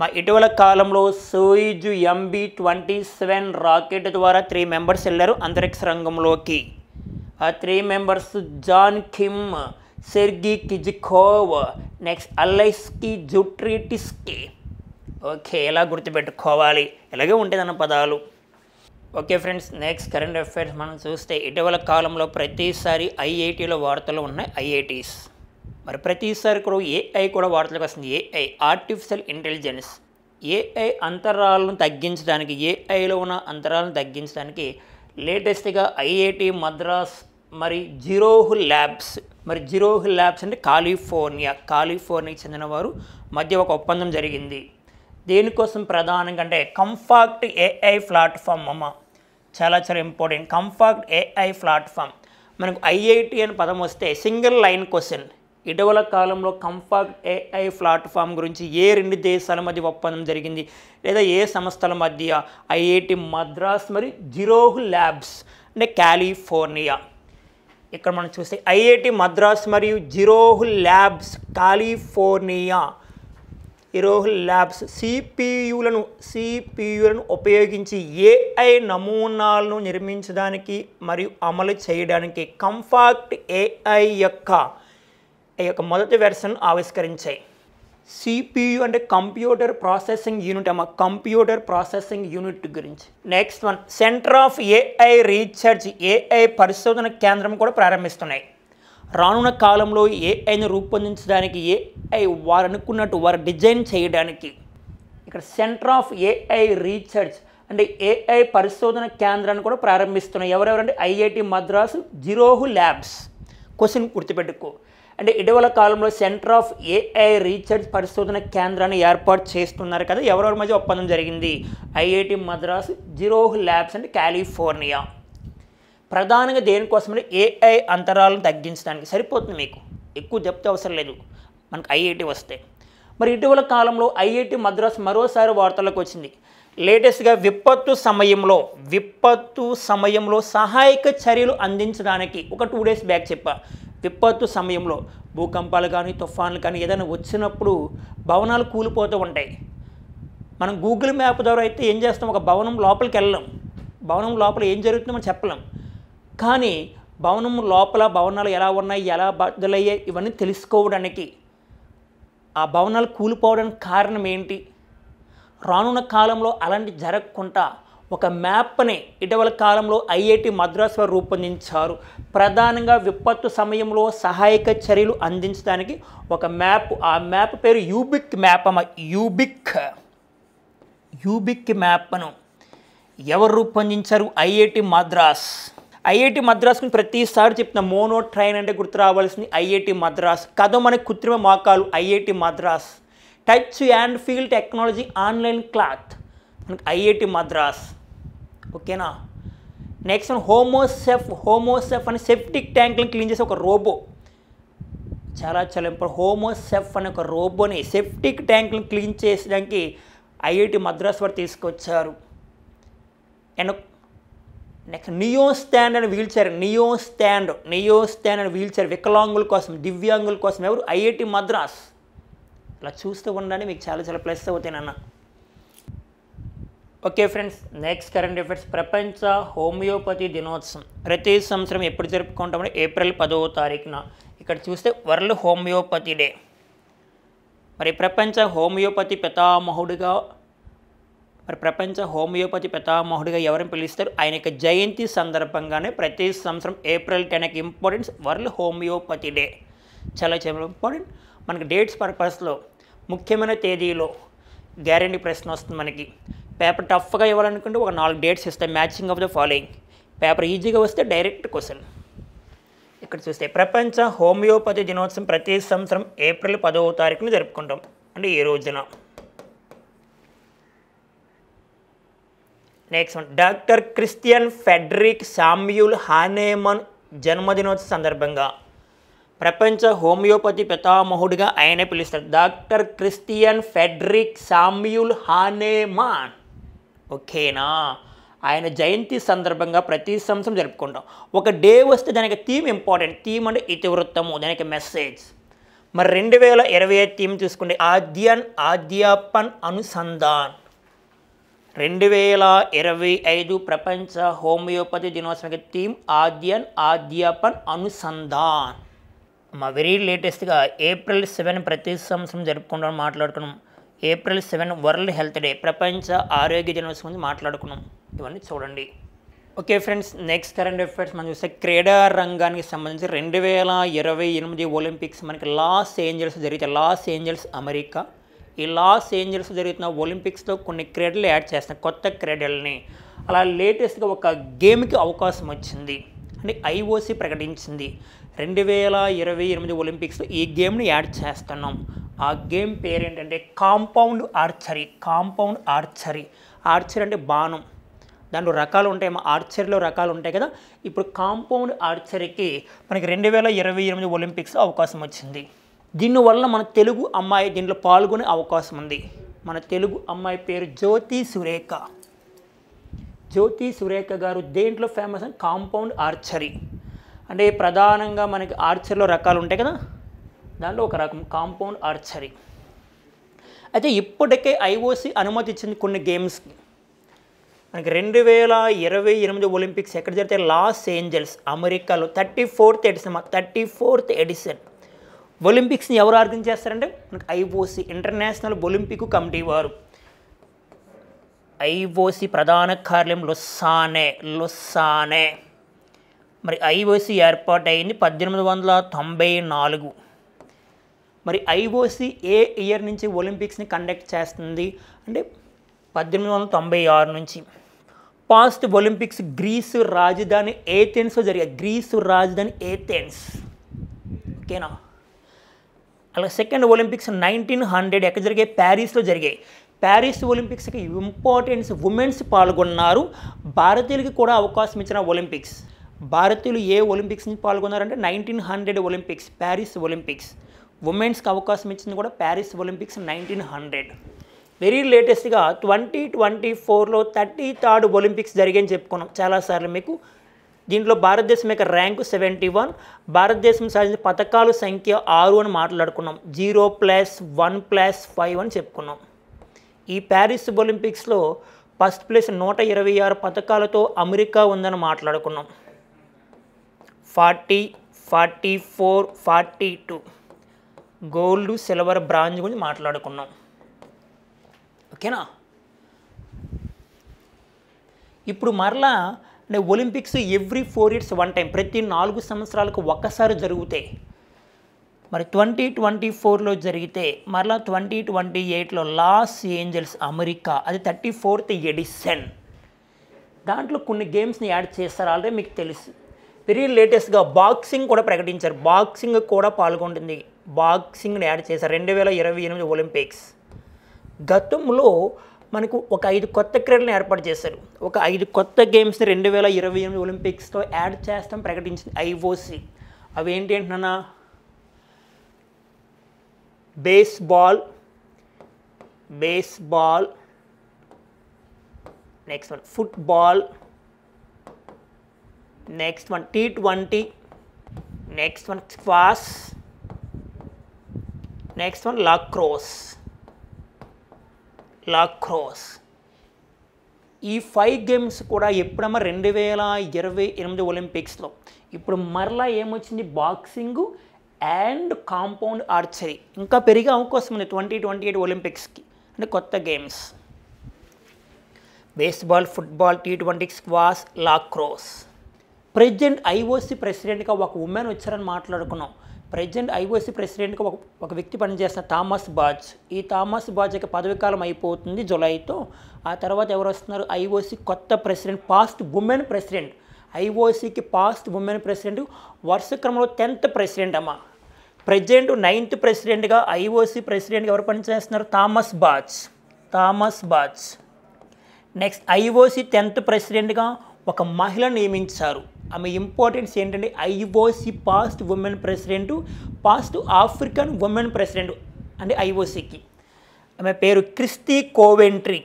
మా ఇటీవల కాలంలో సోయూజ్ MB-27 రాకెట్ ద్వారా 3 members వెళ్ళారు అంతరిక్ష రంగంలోకి. ఆ 3 members John Kim, Sergey Kizikov, next Alexey Zubritsky. Okay, ఎలా గుర్తుపెట్టుకోవాలి? ఇలాగే ఉంటుందన్న పదాలు. Okay friends, next current affairs మనం చూస్తే ఇటీవల కాలంలో ప్రతిసారి ఐఐటీలో వార్తలు ఉన్నాయి. ఐఐటీస్ మరి ప్రతిసారి కూడా ఏఐ కూడా వార్తలకు వస్తుంది. ఏఐ ఆర్టిఫిషియల్ ఇంటెలిజెన్స్ ఏఐ అంతరాలను తగ్గించడానికి, ఏఐలో ఉన్న అంతరాలను తగ్గించడానికి లేటెస్ట్గా ఐఐటి మద్రాస్ మరి జిరోహ్ ల్యాబ్స్, మరి జిరోహ్ ల్యాబ్స్ అంటే కాలిఫోర్నియాకి చెందిన వారు మధ్య ఒక ఒప్పందం జరిగింది. దేనికోసం ప్రధానంగా అంటే కంఫాక్ట్ ఏఐ ప్లాట్ఫామ్ చాలా ఇంపార్టెంట్. కంఫాక్ట్ ఏఐ ప్లాట్ఫామ్, మనకు ఐఐటి అని పదం వస్తే సింగిల్ లైన్ క్వశ్చన్. ఇటీవల కాలంలో కంఫాక్ట్ ఏఐ ప్లాట్ఫామ్ గురించి ఏ 2 దేశాల మధ్య ఒప్పందం జరిగింది, లేదా ఏ సంస్థల మధ్య? ఐఐటి మద్రాస్ మరి జిరోహ్ ల్యాబ్స్ అంటే కాలిఫోర్నియా. ఇక్కడ మనం చూస్తే ఐఐటి మద్రాస్ మరియు జిరోహ్ ల్యాబ్స్ కాలిఫోర్నియా. జిరోహ్ ల్యాబ్స్ సిపియులను ఉపయోగించి ఏఐ నమూనాలను నిర్మించడానికి మరియు అమలు చేయడానికి కంఫాక్ట్ ఏఐ యొక్క మొదటి వెర్షన్ ఆవిష్కరించాయి. సిపియు అంటే computer processing unit computer processing unit గురించి. Next one, centre of AI research, AI పరిశోధన కేంద్రం కూడా ప్రారంభిస్తున్నాయి. రానున్న కాలంలో ఏఐని రూపొందించడానికి, ఏఐ వారు అనుకున్నట్టు వారు డిజైన్ చేయడానికి ఇక్కడ సెంటర్ ఆఫ్ ఏఐ రీసెర్చ్ అంటే ఏఐ పరిశోధన కేంద్రాన్ని కూడా ప్రారంభిస్తున్నాయి. ఎవరెవరంటే ఐఐటి మద్రాసు, జిరోహ్ ల్యాబ్స్. క్వశ్చన్ గుర్తుపెట్టుకో, అంటే ఇటీవల కాలంలో సెంటర్ ఆఫ్ ఏఐ రీసెర్చ్ పరిశోధన కేంద్రాన్ని ఏర్పాటు చేస్తున్నారు కదా. ఎవరెవరి మధ్య ఒప్పందం జరిగింది? ఐఐటి మద్రాసు, జిరోహ్ ల్యాబ్స్ అంటే కాలిఫోర్నియా. ప్రధానంగా దేనికోసమంటే ఏఐ అంతరాలను తగ్గించడానికి. సరిపోతుంది, మీకు ఎక్కువ చెప్తే అవసరం లేదు మనకు ఐఐటి వస్తే. మరి ఇటీవల కాలంలో ఐఐటి మద్రాస్ మరోసారి వార్తలకు వచ్చింది. లేటెస్ట్గా విపత్తు సమయంలో సహాయక చర్యలు అందించడానికి ఒక 2 days బ్యాక్ చెప్పా. విపత్తు సమయంలో భూకంపాలు కానీ తుఫాన్లు కానీ ఏదైనా వచ్చినప్పుడు భవనాలు కూలిపోతూ ఉంటాయి. మనం గూగుల్ మ్యాప్ ద్వారా అయితే ఏం చేస్తాం, ఒక భవనం లోపలికి వెళ్ళాం, భవనం లోపల ఏం జరుగుతుందో మనం చెప్పలేం. కానీ భవనం లోపల భవనాలు ఎలా ఉన్నాయి, ఎలా బద్దలయ్యాయి, ఇవన్నీ తెలుసుకోవడానికి, ఆ భవనాలు కూలిపోవడానికి కారణం ఏంటి, రానున్న కాలంలో అలాంటి జరగకుండా ఒక మ్యాప్ని ఇటీవల కాలంలో ఐఐటి మద్రాస్ వారు రూపొందించారు. ప్రధానంగా విపత్తు సమయంలో సహాయక చర్యలు అందించడానికి ఒక మ్యాప్. ఆ మ్యాప్ పేరు యూబిక్ మ్యాప్ యూబిక్ మ్యాప్ను ఎవరు రూపొందించారు? ఐఐటి మద్రాస్. ఐఐటి మద్రాస్ని ప్రతిసారి చెప్తున్న మోనో ట్రైన్ అంటే గుర్తు రావాల్సింది ఐఐటి మద్రాస్. కథ మనకి కృత్రిమ మోకాలు IIT Madras. Touch and feel technology online cloth మనకి ఐఐటి మద్రాస్. ఓకేనా. నెక్స్ట్ హోమోసెఫ్ అని సెప్టిక్ ట్యాంక్లను క్లీన్ చేసే ఒక రోబో. చాలా ఇంపార్టెంట్. హోమోసెఫ్ అనే ఒక రోబోని సెప్టిక్ ట్యాంక్లను క్లీన్ చేసడానికి ఐఐటి మద్రాస్ వారు తీసుకొచ్చారు. అండ్ నెక్స్ట్ నియో స్టాండ్ అనే వీల్ చైర్ వికలాంగుల కోసం, దివ్యాంగుల కోసం ఎవరు? ఐఐటి మద్రాస్. ఇలా చూస్తూ ఉండండి, మీకు చాలా ప్లస్ అవుతాయి. Okay friends, next current affairs. ప్రపంచ హోమియోపతి దినోత్సవం ప్రతి సంవత్సరం ఎప్పుడు జరుపుకుంటామంటే April 10వ. ఇక్కడ చూస్తే వరల్డ్ హోమియోపతి డే. మరి ప్రపంచ హోమియోపతి పితామహుడిగా ఎవరిని పిలుస్తారు? ఆయన యొక్క జయంతి సందర్భంగానే ప్రతి సంవత్సరం April 10కి ఇంపార్టెన్స్ వరల్డ్ హోమియోపతి డే. చాలా ఇంపార్టెంట్. మనకి డేట్స్ పర్పస్లో ముఖ్యమైన తేదీలో గ్యారెంటీ ప్రశ్న వస్తుంది. మనకి పేపర్ టఫ్గా ఇవ్వాలనుకుంటే ఒక 4 డేట్స్ ఇస్తాయి. Matching of the following. Paper ఈజీగా వస్తే డైరెక్ట్ క్వశ్చన్. ఇక్కడ చూస్తే ప్రపంచ హోమియోపతి దినోత్సవం ప్రతి సంవత్సరం April 10వ జరుపుకుంటాం. అంటే ఈ రోజున. Next one, doctor Christian Frederick Samuel Hahnemann జన్మదినోత్సవం సందర్భంగా ప్రపంచ హోమియోపతి పితామహుడిగా ఆయనే పిలుస్తారు. Doctor Christian Frederick Samuel Hahnemann. ఓకేనా. ఆయన జయంతి సందర్భంగా ప్రతి సంవత్సరం జరుపుకుంటాం. ఒక డే వస్తే దానికి థీమ్ ఇంపార్టెంట్. థీమ్ అంటే ఇతివృత్తము, దానికి మెసేజ్. మరి 2025 థీమ్ చూసుకుంటే ఆద్యాపన్ అనుసంధాన్. 2025 ప్రపంచ హోమియోపతి దినోత్సవం థీమ్ ఆద్యాపన్ అనుసంధాన్. మా వెరీ లేటెస్ట్గా April 7 ప్రతి సంవత్సరం జరుపుకుంటాం మాట్లాడుకున్నాం. April 7 వరల్డ్ హెల్త్ డే, ప్రపంచ ఆరోగ్య దినోత్సవం మాట్లాడుకున్నాం. ఇవన్నీ చూడండి. Okay friends, next current affairs మనం చూస్తే క్రీడా రంగానికి సంబంధించి 2028 ఒలింపిక్స్ మనకి లాస్ ఏంజల్స్ జరుగుతాయి. Los Angeles America. ఈ లాస్ ఏంజల్స్ జరుగుతున్న ఒలింపిక్స్లో కొన్ని క్రీడలు యాడ్ చేస్తున్నాయి, కొత్త క్రీడల్ని. అలా లేటెస్ట్గా ఒక గేమ్కి అవకాశం వచ్చింది అని ఐఓసి ప్రకటించింది. 2028 ఒలింపిక్స్లో ఈ గేమ్ని యాడ్ చేస్తున్నాం. ఆ గేమ్ పేరు ఏంటంటే compound archery. Compound archery. Archery అంటే బాణం, దాంట్లో రకాలు ఉంటాయి, మా ఆర్చరీలో రకాలు ఉంటాయి కదా. ఇప్పుడు కాంపౌండ్ ఆర్చరీకి మనకి 2028 ఒలింపిక్స్లో అవకాశం వచ్చింది. దీనివల్ల మన తెలుగు అమ్మాయి దీంట్లో పాల్గొనే అవకాశం ఉంది. మన తెలుగు అమ్మాయి పేరు జ్యోతి సురేఖ. జ్యోతి సురేఖ గారు దేంట్లో ఫేమస్ అని కాంపౌండ్ ఆర్చరీ. అంటే ప్రధానంగా మనకి ఆర్చరీలో రకాలు ఉంటాయి కదా, దాంట్లో ఒక రకం కాంపౌండ్ ఆర్చరీ. అయితే ఇప్పటికే ఐఓసి అనుమతి ఇచ్చింది కొన్ని గేమ్స్కి. మనకి 2028 ఒలింపిక్స్ ఎక్కడ జరిగితే లాస్ ఏంజల్స్ అమెరికాలో 34th ఎడిషన్. ఒలింపిక్స్ని ఎవరు ఆర్గనైజ్ చేస్తారంటే మనకి ఐఓసి, ఇంటర్నేషనల్ ఒలింపిక్ కమిటీ వారు. ఐఓసి ప్రధాన కార్యాలయం లొస్సానే. మరి ఐఓసి ఏర్పాటైంది 1894. మరి ఐఓసి ఏ ఇయర్ నుంచి ఒలింపిక్స్ని కండక్ట్ చేస్తుంది అంటే 1896 నుంచి. పాస్ట్ ఒలింపిక్స్ గ్రీసు రాజధాని ఏథెన్స్లో జరిగాయి. గ్రీసు రాజధాని ఏథెన్స్, ఓకేనా. అలా సెకండ్ ఒలింపిక్స్ 1900 ఎక్కడ జరిగాయి? ప్యారిస్లో జరిగాయి. ప్యారిస్ ఒలింపిక్స్కి ఇంపార్టెన్స్ ఉమెన్స్ పాల్గొన్నారు. భారతీయులకి కూడా అవకాశం ఇచ్చిన ఒలింపిక్స్. భారతీయులు ఏ ఒలింపిక్స్ నుంచి పాల్గొన్నారంటే 1900 ఒలింపిక్స్, ప్యారిస్ ఒలింపిక్స్. ఉమెన్స్కి అవకాశం ఇచ్చింది కూడా ప్యారిస్ ఒలింపిక్స్ 1900. వెరీ లేటెస్ట్గా 2024లో 33rd ఒలింపిక్స్ జరిగాయని చెప్పుకున్నాం చాలాసార్లు మీకు. దీంట్లో భారతదేశం యొక్క ర్యాంకు 71. భారతదేశం సాధించిన పథకాల సంఖ్య 6 అని మాట్లాడుకున్నాం. 0+1+5 అని చెప్పుకున్నాం. ఈ ప్యారిస్ ఒలింపిక్స్లో ఫస్ట్ ప్లేస్ 126 పథకాలతో అమెరికా ఉందని మాట్లాడుకున్నాం. 40, 44, 42 గోల్డ్, సిల్వర్, బ్రాంజ్ గురించి మాట్లాడుకున్నాం, ఓకేనా. ఇప్పుడు మరలా అంటే Olympics every 4 years one time, ప్రతి 4 సంవత్సరాలకు ఒక్కసారి జరుగుతాయి. మరి 2024లో జరిగితే మరలా 2028లో లాస్ ఏంజల్స్ అమెరికా, అది 34th ఎడిషన్. దాంట్లో కొన్ని గేమ్స్ని యాడ్ చేస్తారు, ఆల్రెడీ మీకు తెలుసు. వెరీ లేటెస్ట్గా బాక్సింగ్ కూడా ప్రకటించారు. బాక్సింగ్ కూడా పాల్గొంటుంది. బాక్సింగ్ని యాడ్ చేశారు 2028 ఒలింపిక్స్. గతంలో మనకు ఒక 5 కొత్త క్రీడలను ఏర్పాటు చేశారు. ఒక 5 కొత్త గేమ్స్ని 2028 ఒలింపిక్స్తో యాడ్ చేస్తాం ప్రకటించింది ఐఓసి. అవి ఏంటి అంటున్నా? Baseball, next one football, next one T20, next one squash, next one lacrosse. ఈ 5 గేమ్స్ కూడా ఎప్పుడమ్మా 2028 ఒలింపిక్స్లో. ఇప్పుడు మరలా ఏమొచ్చింది? బాక్సింగ్ అండ్ కాంపౌండ్ ఆర్చరీ ఇంకా పెరిగే అవకాశం ఉంది 2028 ఒలింపిక్స్కి. అంటే కొత్త games baseball, football, T20, squash, lacrosse. President IOC ప్రెసిడెంట్గా ఒక ఉమెన్ వచ్చారని మాట్లాడుకున్నాం. ప్రెసిడెంట్ ఐఓసి ప్రెసిడెంట్గా ఒక వ్యక్తి పనిచేస్తున్న థామస్ బాచ్. ఈ థామస్ బాచ్ యొక్క పదవీకాలం అయిపోతుంది జూలైతో. ఆ తర్వాత ఎవరు వస్తున్నారు? ఐఓసి కొత్త ప్రెసిడెంట్, పాస్ట్ ఉమెన్ ప్రెసిడెంట్. ఐఓసికి పాస్ట్ ఉమెన్ ప్రెసిడెంట్, వరుస క్రమంలో 10th ప్రెసిడెంట్ అమ్మ. ప్రెసిడెంట్ 9th ప్రెసిడెంట్గా ఐఓసి ప్రెసిడెంట్గా ఎవరు పనిచేస్తున్నారు? Thomas batch. Next IOC 10th ప్రెసిడెంట్గా ఒక మహిళ నియమించారు. ఆమె ఇంపార్టెన్స్ ఏంటంటే IOC past woman president, past African women president అంటే ఐఓసికి. ఆమె పేరు క్రిస్టీ కోవెంట్రీ.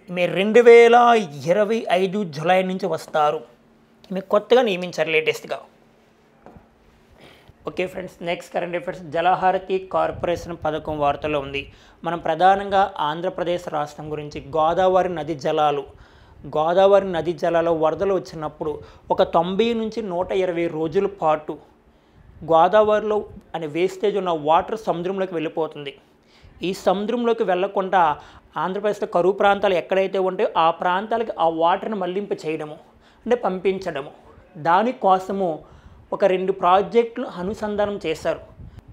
ఈమె 2025 జూలై నుంచి వస్తారు. ఈమె కొత్తగా నియమించారు లేటెస్ట్గా. Okay friends, next current affairs. Jalaharathi corporation పథకం వార్తలో ఉంది. మనం ప్రధానంగా ఆంధ్రప్రదేశ్ రాష్ట్రం గురించి గోదావరి నది జలాలు వరదలు వచ్చినప్పుడు ఒక 90 నుంచి 120 రోజుల పాటు గోదావరిలో అనే వేస్టేజ్ ఉన్న వాటర్ సముద్రంలోకి వెళ్ళిపోతుంది. ఈ సముద్రంలోకి వెళ్లకుండా ఆంధ్రప్రదేశ్లో కరువు ప్రాంతాలు ఎక్కడైతే ఉంటాయో ఆ ప్రాంతాలకి ఆ వాటర్ని మళ్లింపు చేయడము అంటే పంపించడము, దానికోసము ఒక 2 ప్రాజెక్టులు అనుసంధానం చేశారు.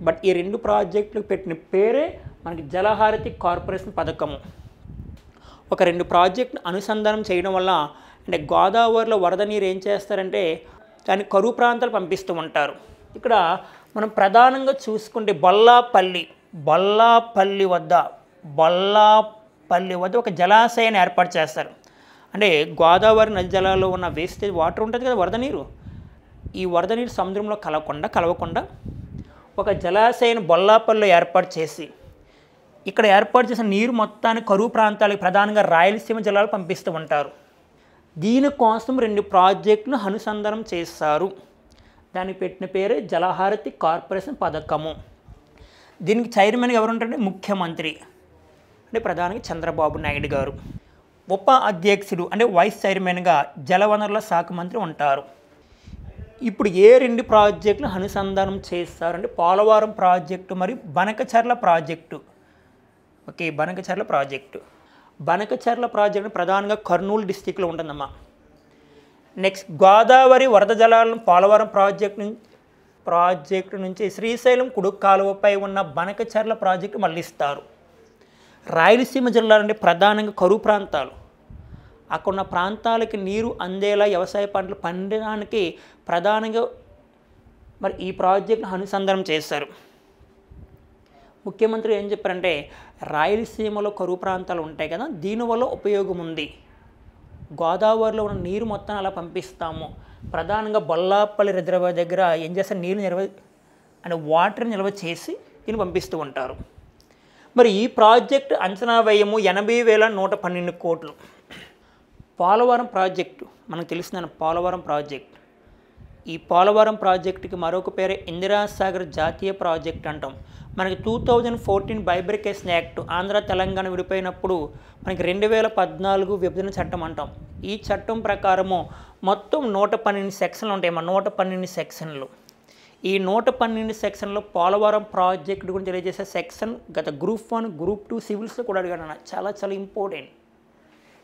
బట్ ఈ 2 ప్రాజెక్టులకు పెట్టిన పేరే మనకి జలహారతి కార్పొరేషన్ పథకము. ఒక 2 ప్రాజెక్టులు అనుసంధానం చేయడం వల్ల అంటే గోదావరిలో వరద నీరు ఏం చేస్తారంటే దాన్ని కరువు ప్రాంతాలు పంపిస్తూ ఉంటారు. ఇక్కడ మనం ప్రధానంగా చూసుకుంటే బొల్లాపల్లి వద్ద ఒక జలాశయాన్ని ఏర్పాటు చేస్తారు. అంటే గోదావరి నది జలాల్లో ఉన్న వేస్టేజ్ వాటర్ ఉంటుంది కదా, వరద నీరు, ఈ వరద నీరు సముద్రంలో కలవకుండా ఒక జలాశయాన్ని బొల్లాపల్లిలో ఏర్పాటు చేసి ఇక్కడ ఏర్పాటు చేసిన నీరు మొత్తాన్ని కరువు ప్రాంతాలకు ప్రధానంగా రాయలసీమ జిల్లాలు పంపిస్తూ ఉంటారు. దీనికోసం 2 ప్రాజెక్టులు అనుసంధానం చేస్తారు. దానికి పెట్టిన పేరే జలహారతి కార్పొరేషన్ పథకము. దీనికి చైర్మన్గా ఎవరు ఉంటారంటే ముఖ్యమంత్రి, అంటే ప్రధానంగా చంద్రబాబు నాయుడు గారు. ఉప అధ్యక్షుడు అంటే వైస్ చైర్మన్గా జలవనరుల శాఖ మంత్రి ఉంటారు. ఇప్పుడు ఏ 2 ప్రాజెక్టులు అనుసంధానం చేస్తారంటే పోలవరం ప్రాజెక్టు మరియు Banakacherla project. Okay, Banakacherla project ప్రధానంగా కర్నూలు డిస్టిక్లో ఉంటుందమ్మా. నెక్స్ట్ గోదావరి వరద జలాలను పోలవరం ప్రాజెక్టు నుంచి శ్రీశైలం కుడుకు కాలువపై ఉన్న బనకచర్ల ప్రాజెక్టు మళ్లిస్తారు. రాయలసీమ జిల్లాలంటే ప్రధానంగా కరువు ప్రాంతాలు, అక్కడ ఉన్న ప్రాంతాలకి నీరు అందేలా వ్యవసాయ పంటలు పండడానికి ప్రధానంగా మరి ఈ ప్రాజెక్టును అనుసంధానం చేశారు. ముఖ్యమంత్రి ఏం చెప్పారంటే రాయలసీమలో కరువు ప్రాంతాలు ఉంటాయి కదా, దీనివల్ల ఉపయోగం ఉంది, గోదావరిలో ఉన్న నీరు మొత్తం అలా పంపిస్తాము, ప్రధానంగా బొల్లాపల్లి రిజర్వాయర్ దగ్గర ఏం చేస్తారు నీరు వాటర్ నిల్వ చేసి దీన్ని పంపిస్తూ ఉంటారు. మరి ఈ ప్రాజెక్టు అంచనా వ్యయము 80,112 కోట్లు. పోలవరం ప్రాజెక్టు మనకు తెలిసిన పోలవరం ప్రాజెక్టు, ఈ పోలవరం ప్రాజెక్టుకి మరొక పేరు ఇందిరాసాగర్ జాతీయ ప్రాజెక్ట్ అంటాం. మనకి 2014 బైబ్రికేషన్ యాక్ట్ ఆంధ్ర తెలంగాణ విడిపోయినప్పుడు మనకి 2014 విభజన చట్టం అంటాం. ఈ చట్టం ప్రకారము మొత్తం 112 సెక్షన్లు ఉంటాయి. 112 సెక్షన్లు. ఈ 112 సెక్షన్లో పోలవరం ప్రాజెక్టు గురించి తెలియజేసే సెక్షన్ గత గ్రూప్ 1 గ్రూప్ 2 సివిల్స్లో కూడా అడిగాను, చాలా ఇంపార్టెంట్.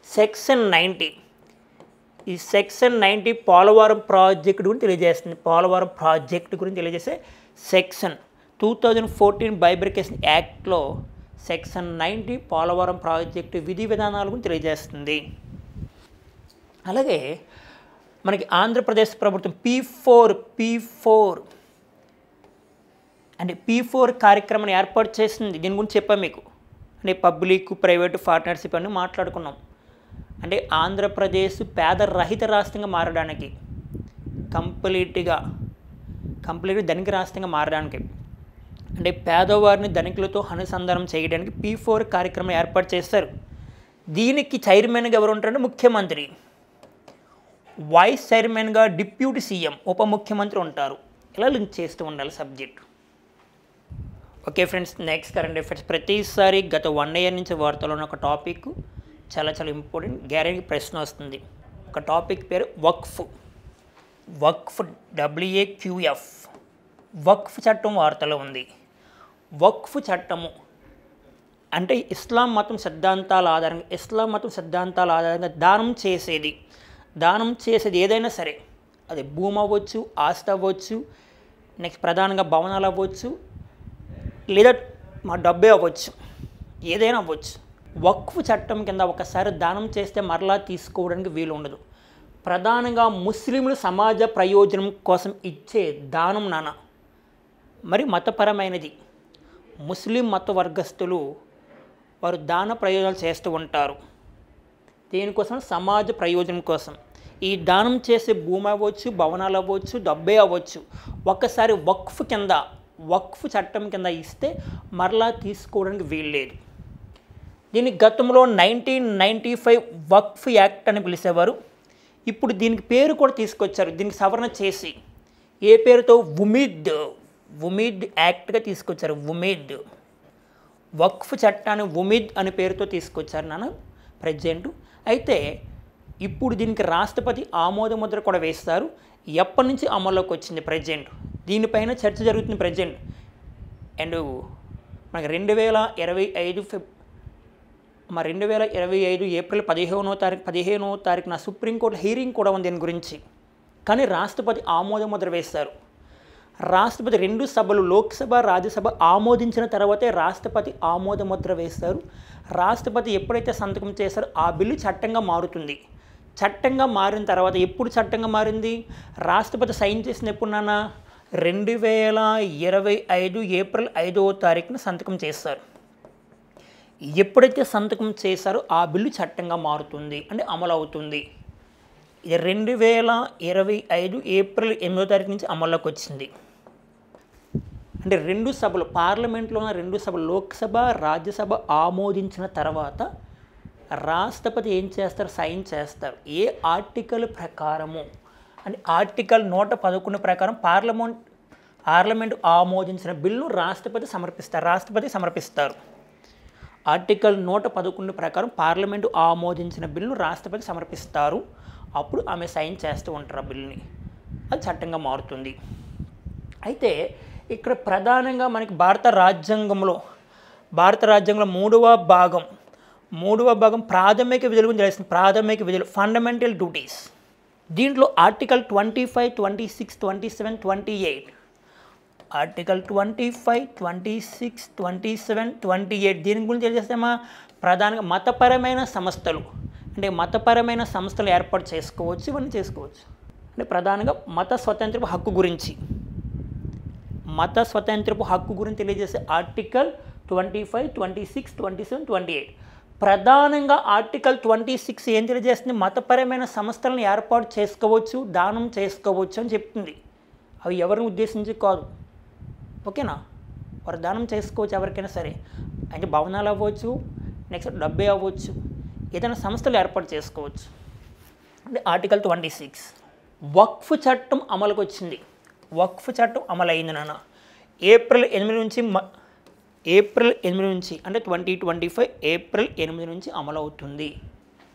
సెక్షన్ 90, ఈ సెక్షన్ 90 పోలవరం ప్రాజెక్టు గురించి తెలియజేస్తుంది. పోలవరం ప్రాజెక్టు గురించి తెలియజేసే సెక్షన్ 2014 బైబ్రికేషన్ యాక్ట్లో సెక్షన్ 90 పోలవరం ప్రాజెక్టు విధి విధానాల గురించి తెలియజేస్తుంది. అలాగే మనకి ఆంధ్రప్రదేశ్ ప్రభుత్వం P4 కార్యక్రమాన్ని ఏర్పాటు చేసింది. దీని గురించి చెప్పాను మీకు. అంటే పబ్లిక్ ప్రైవేటు పార్ట్నర్షిప్ అని మాట్లాడుకున్నాం. అంటే ఆంధ్రప్రదేశ్ పేద రహిత రాష్ట్రంగా మారడానికి, కంప్లీట్గా ధనిక రాష్ట్రంగా మారడానికి, అంటే పేదవారిని ధనికులతో అనుసంధానం చేయడానికి P4 కార్యక్రమం ఏర్పాటు చేస్తారు. దీనికి చైర్మన్గా ఎవరు ఉంటారంటే ముఖ్యమంత్రి, వైస్ చైర్మన్గా డిప్యూటీ సీఎం ఉప ముఖ్యమంత్రి ఉంటారు. ఇలా లింక్ చేస్తూ ఉండాలి subject. Okay friends, next current affairs. ప్రతిసారి గత 1 year నుంచి వార్తలో ఉన్న ఒక టాపిక్ చాలా ఇంపార్టెంట్, గ్యారెంటీ ప్రశ్న వస్తుంది. ఒక టాపిక్ పేరు వక్ఫ్ WAQF. వక్ఫ్ చట్టం వార్తలో ఉంది. వక్ఫ్ చట్టము అంటే ఇస్లాం మతం సిద్ధాంతాల ఆధారంగా దానం చేసేది ఏదైనా సరే, అది భూమి అవ్వచ్చు, ఆస్తి అవ్వచ్చు, నెక్స్ట్ ప్రధానంగా భవనాలు అవ్వచ్చు, లేదా మా డబ్బే అవ్వచ్చు, ఏదైనా అవ్వచ్చు. వక్ఫ్ చట్టం కింద ఒకసారి దానం చేస్తే మరలా తీసుకోవడానికి వీలు ఉండదు. ప్రధానంగా ముస్లింలు సమాజ ప్రయోజనం కోసం ఇచ్చే దానం మరి మతపరమైనది. ముస్లిం మత వర్గస్తులు వారు దాన ప్రయోజనాలు చేస్తూ ఉంటారు. దేనికోసం? సమాజ ప్రయోజనం కోసం. ఈ దానం చేసే భూమి అవ్వచ్చు, భవనాలు అవ్వచ్చు, డబ్బే అవ్వచ్చు, ఒక్కసారి వక్ఫ్ చట్టం కింద ఇస్తే మరలా తీసుకోవడానికి వీలు లేదు. దీన్ని గతంలో 1995 వక్ఫ్ యాక్ట్ అని పిలిచేవారు. ఇప్పుడు దీనికి పేరు కూడా తీసుకొచ్చారు. దీనికి సవరణ చేసి ఏ పేరుతో ఉమీద్ యాక్ట్గా తీసుకొచ్చారు. వక్ఫ్ చట్టాన్ని ఉమీద్ అనే పేరుతో తీసుకొచ్చారు ప్రజెంట్. అయితే ఇప్పుడు దీనికి రాష్ట్రపతి ఆమోద ముద్ర కూడా వేస్తారు. ఎప్పటి నుంచి అమల్లోకి వచ్చింది ప్రజెంట్, దీనిపైన చర్చ జరుగుతుంది ప్రజెంట్. అండ్ మనకి 2025 ఏప్రిల్ 15వ తారీఖున సుప్రీంకోర్టు హీరింగ్ కూడా ఉంది దీని గురించి. కానీ రాష్ట్రపతి ఆమోద ముద్ర వేస్తారు. రాష్ట్రపతి 2 సభలు లోక్సభ రాజ్యసభ ఆమోదించిన తర్వాతే రాష్ట్రపతి ఆమోద ముద్ర వేస్తారు. రాష్ట్రపతి ఎప్పుడైతే సంతకం చేస్తారో ఆ బిల్లు చట్టంగా మారుతుంది. చట్టంగా మారిన తర్వాత ఎప్పుడు చట్టంగా మారింది? రాష్ట్రపతి సైన్ చేసిన ఎప్పుడున్నా 2025 ఏప్రిల్ 5వ తారీఖున సంతకం చేస్తారు. ఎప్పుడైతే సంతకం చేస్తారో ఆ బిల్లు చట్టంగా మారుతుంది, అంటే అమలు అవుతుంది. ఇది 2025 ఏప్రిల్ 8వ తారీఖు నుంచి అమల్లోకి వచ్చింది. అంటే 2 సభలు, పార్లమెంట్లో ఉన్న 2 సభలు లోక్సభ రాజ్యసభ ఆమోదించిన తర్వాత రాష్ట్రపతి ఏం చేస్తారు? సైన్ చేస్తారు. ఏ ఆర్టికల్ ప్రకారము అంటే ఆర్టికల్ 111 ప్రకారం పార్లమెంట్ ఆమోదించిన బిల్లు రాష్ట్రపతి సమర్పిస్తారు. ఆర్టికల్ 111 ప్రకారం పార్లమెంటు ఆమోదించిన బిల్లును రాష్ట్రపతి సమర్పిస్తారు. అప్పుడు ఆమె సైన్ చేస్తూ ఉంటారు ఆ బిల్లుని. అది చట్టంగా మారుతుంది. అయితే ఇక్కడ ప్రధానంగా మనకి భారత రాజ్యాంగంలో మూడవ భాగం ప్రాథమిక విధుల గురించి తెలుస్తుంది. ప్రాథమిక విధులు, ఫండమెంటల్ డ్యూటీస్. దీంట్లో ఆర్టికల్ 25, 26, 27, 28 ఆర్టికల్ 25, 26, 27, 28 దీని గురించి తెలియజేస్తామా? ప్రధానంగా మతపరమైన సంస్థలు ఏర్పాటు చేసుకోవచ్చు, ఇవన్నీ చేసుకోవచ్చు. అంటే ప్రధానంగా మత స్వతంత్రపు హక్కు గురించి తెలియజేసే ఆర్టికల్ 25, 26, 27, 28. ప్రధానంగా ఆర్టికల్ 26 ఏం తెలియజేస్తుంది? మతపరమైన సంస్థలను ఏర్పాటు చేసుకోవచ్చు, దానం చేసుకోవచ్చు అని చెప్తుంది. అవి ఎవరిని ఉద్దేశించి కాదు, ఓకేనా? వారు దానం చేసుకోవచ్చు ఎవరికైనా సరే. అంటే భవనాలు అవ్వచ్చు, నెక్స్ట్ డబ్బే అవ్వచ్చు, ఏదైనా సంస్థలు ఏర్పాటు చేసుకోవచ్చు. అంటే ఆర్టికల్ 26. వక్ఫ్ చట్టం అమలుకు వచ్చింది. వక్ఫ్ చట్టం అమలైంది నాన్న ఏప్రిల్ 8 నుంచి అంటే 2025 ఏప్రిల్ 8 నుంచి అమలవుతుంది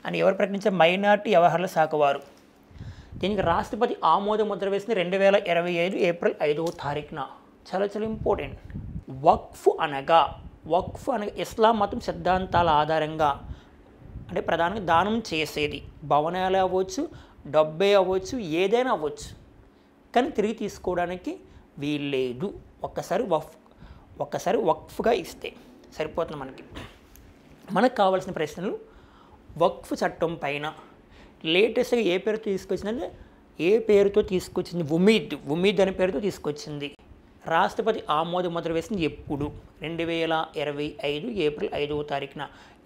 అని ఎవరు ప్రకటించారు? మైనార్టీ వ్యవహారాల శాఖ వారు. దీనికి రాష్ట్రపతి ఆమోద ముద్ర వేసింది 2025 ఏప్రిల్ 5వ తారీఖున. చాలా ఇంపార్టెంట్. వక్ఫ్ అనగా ఇస్లాం మతం సిద్ధాంతాల ఆధారంగా అంటే ప్రధానంగా దానం చేసేది. భవనాలు అవ్వచ్చు, డబ్బే అవ్వచ్చు, ఏదైనా అవ్వచ్చు, కానీ తిరిగి తీసుకోవడానికి వీల్లేదు. ఒక్కసారి వక్ఫ్గా ఇస్తే సరిపోతుంది. మనకు కావాల్సిన ప్రశ్నలు వక్ఫ్ చట్టం పైన లేటెస్ట్గా ఏ పేరుతో తీసుకొచ్చింది? ఉమీద్ అనే పేరుతో తీసుకొచ్చింది. రాష్ట్రపతి ఆమోద ముద్ర వేసింది ఎప్పుడు? 2025 ఏప్రిల్ 5వ తారీఖున.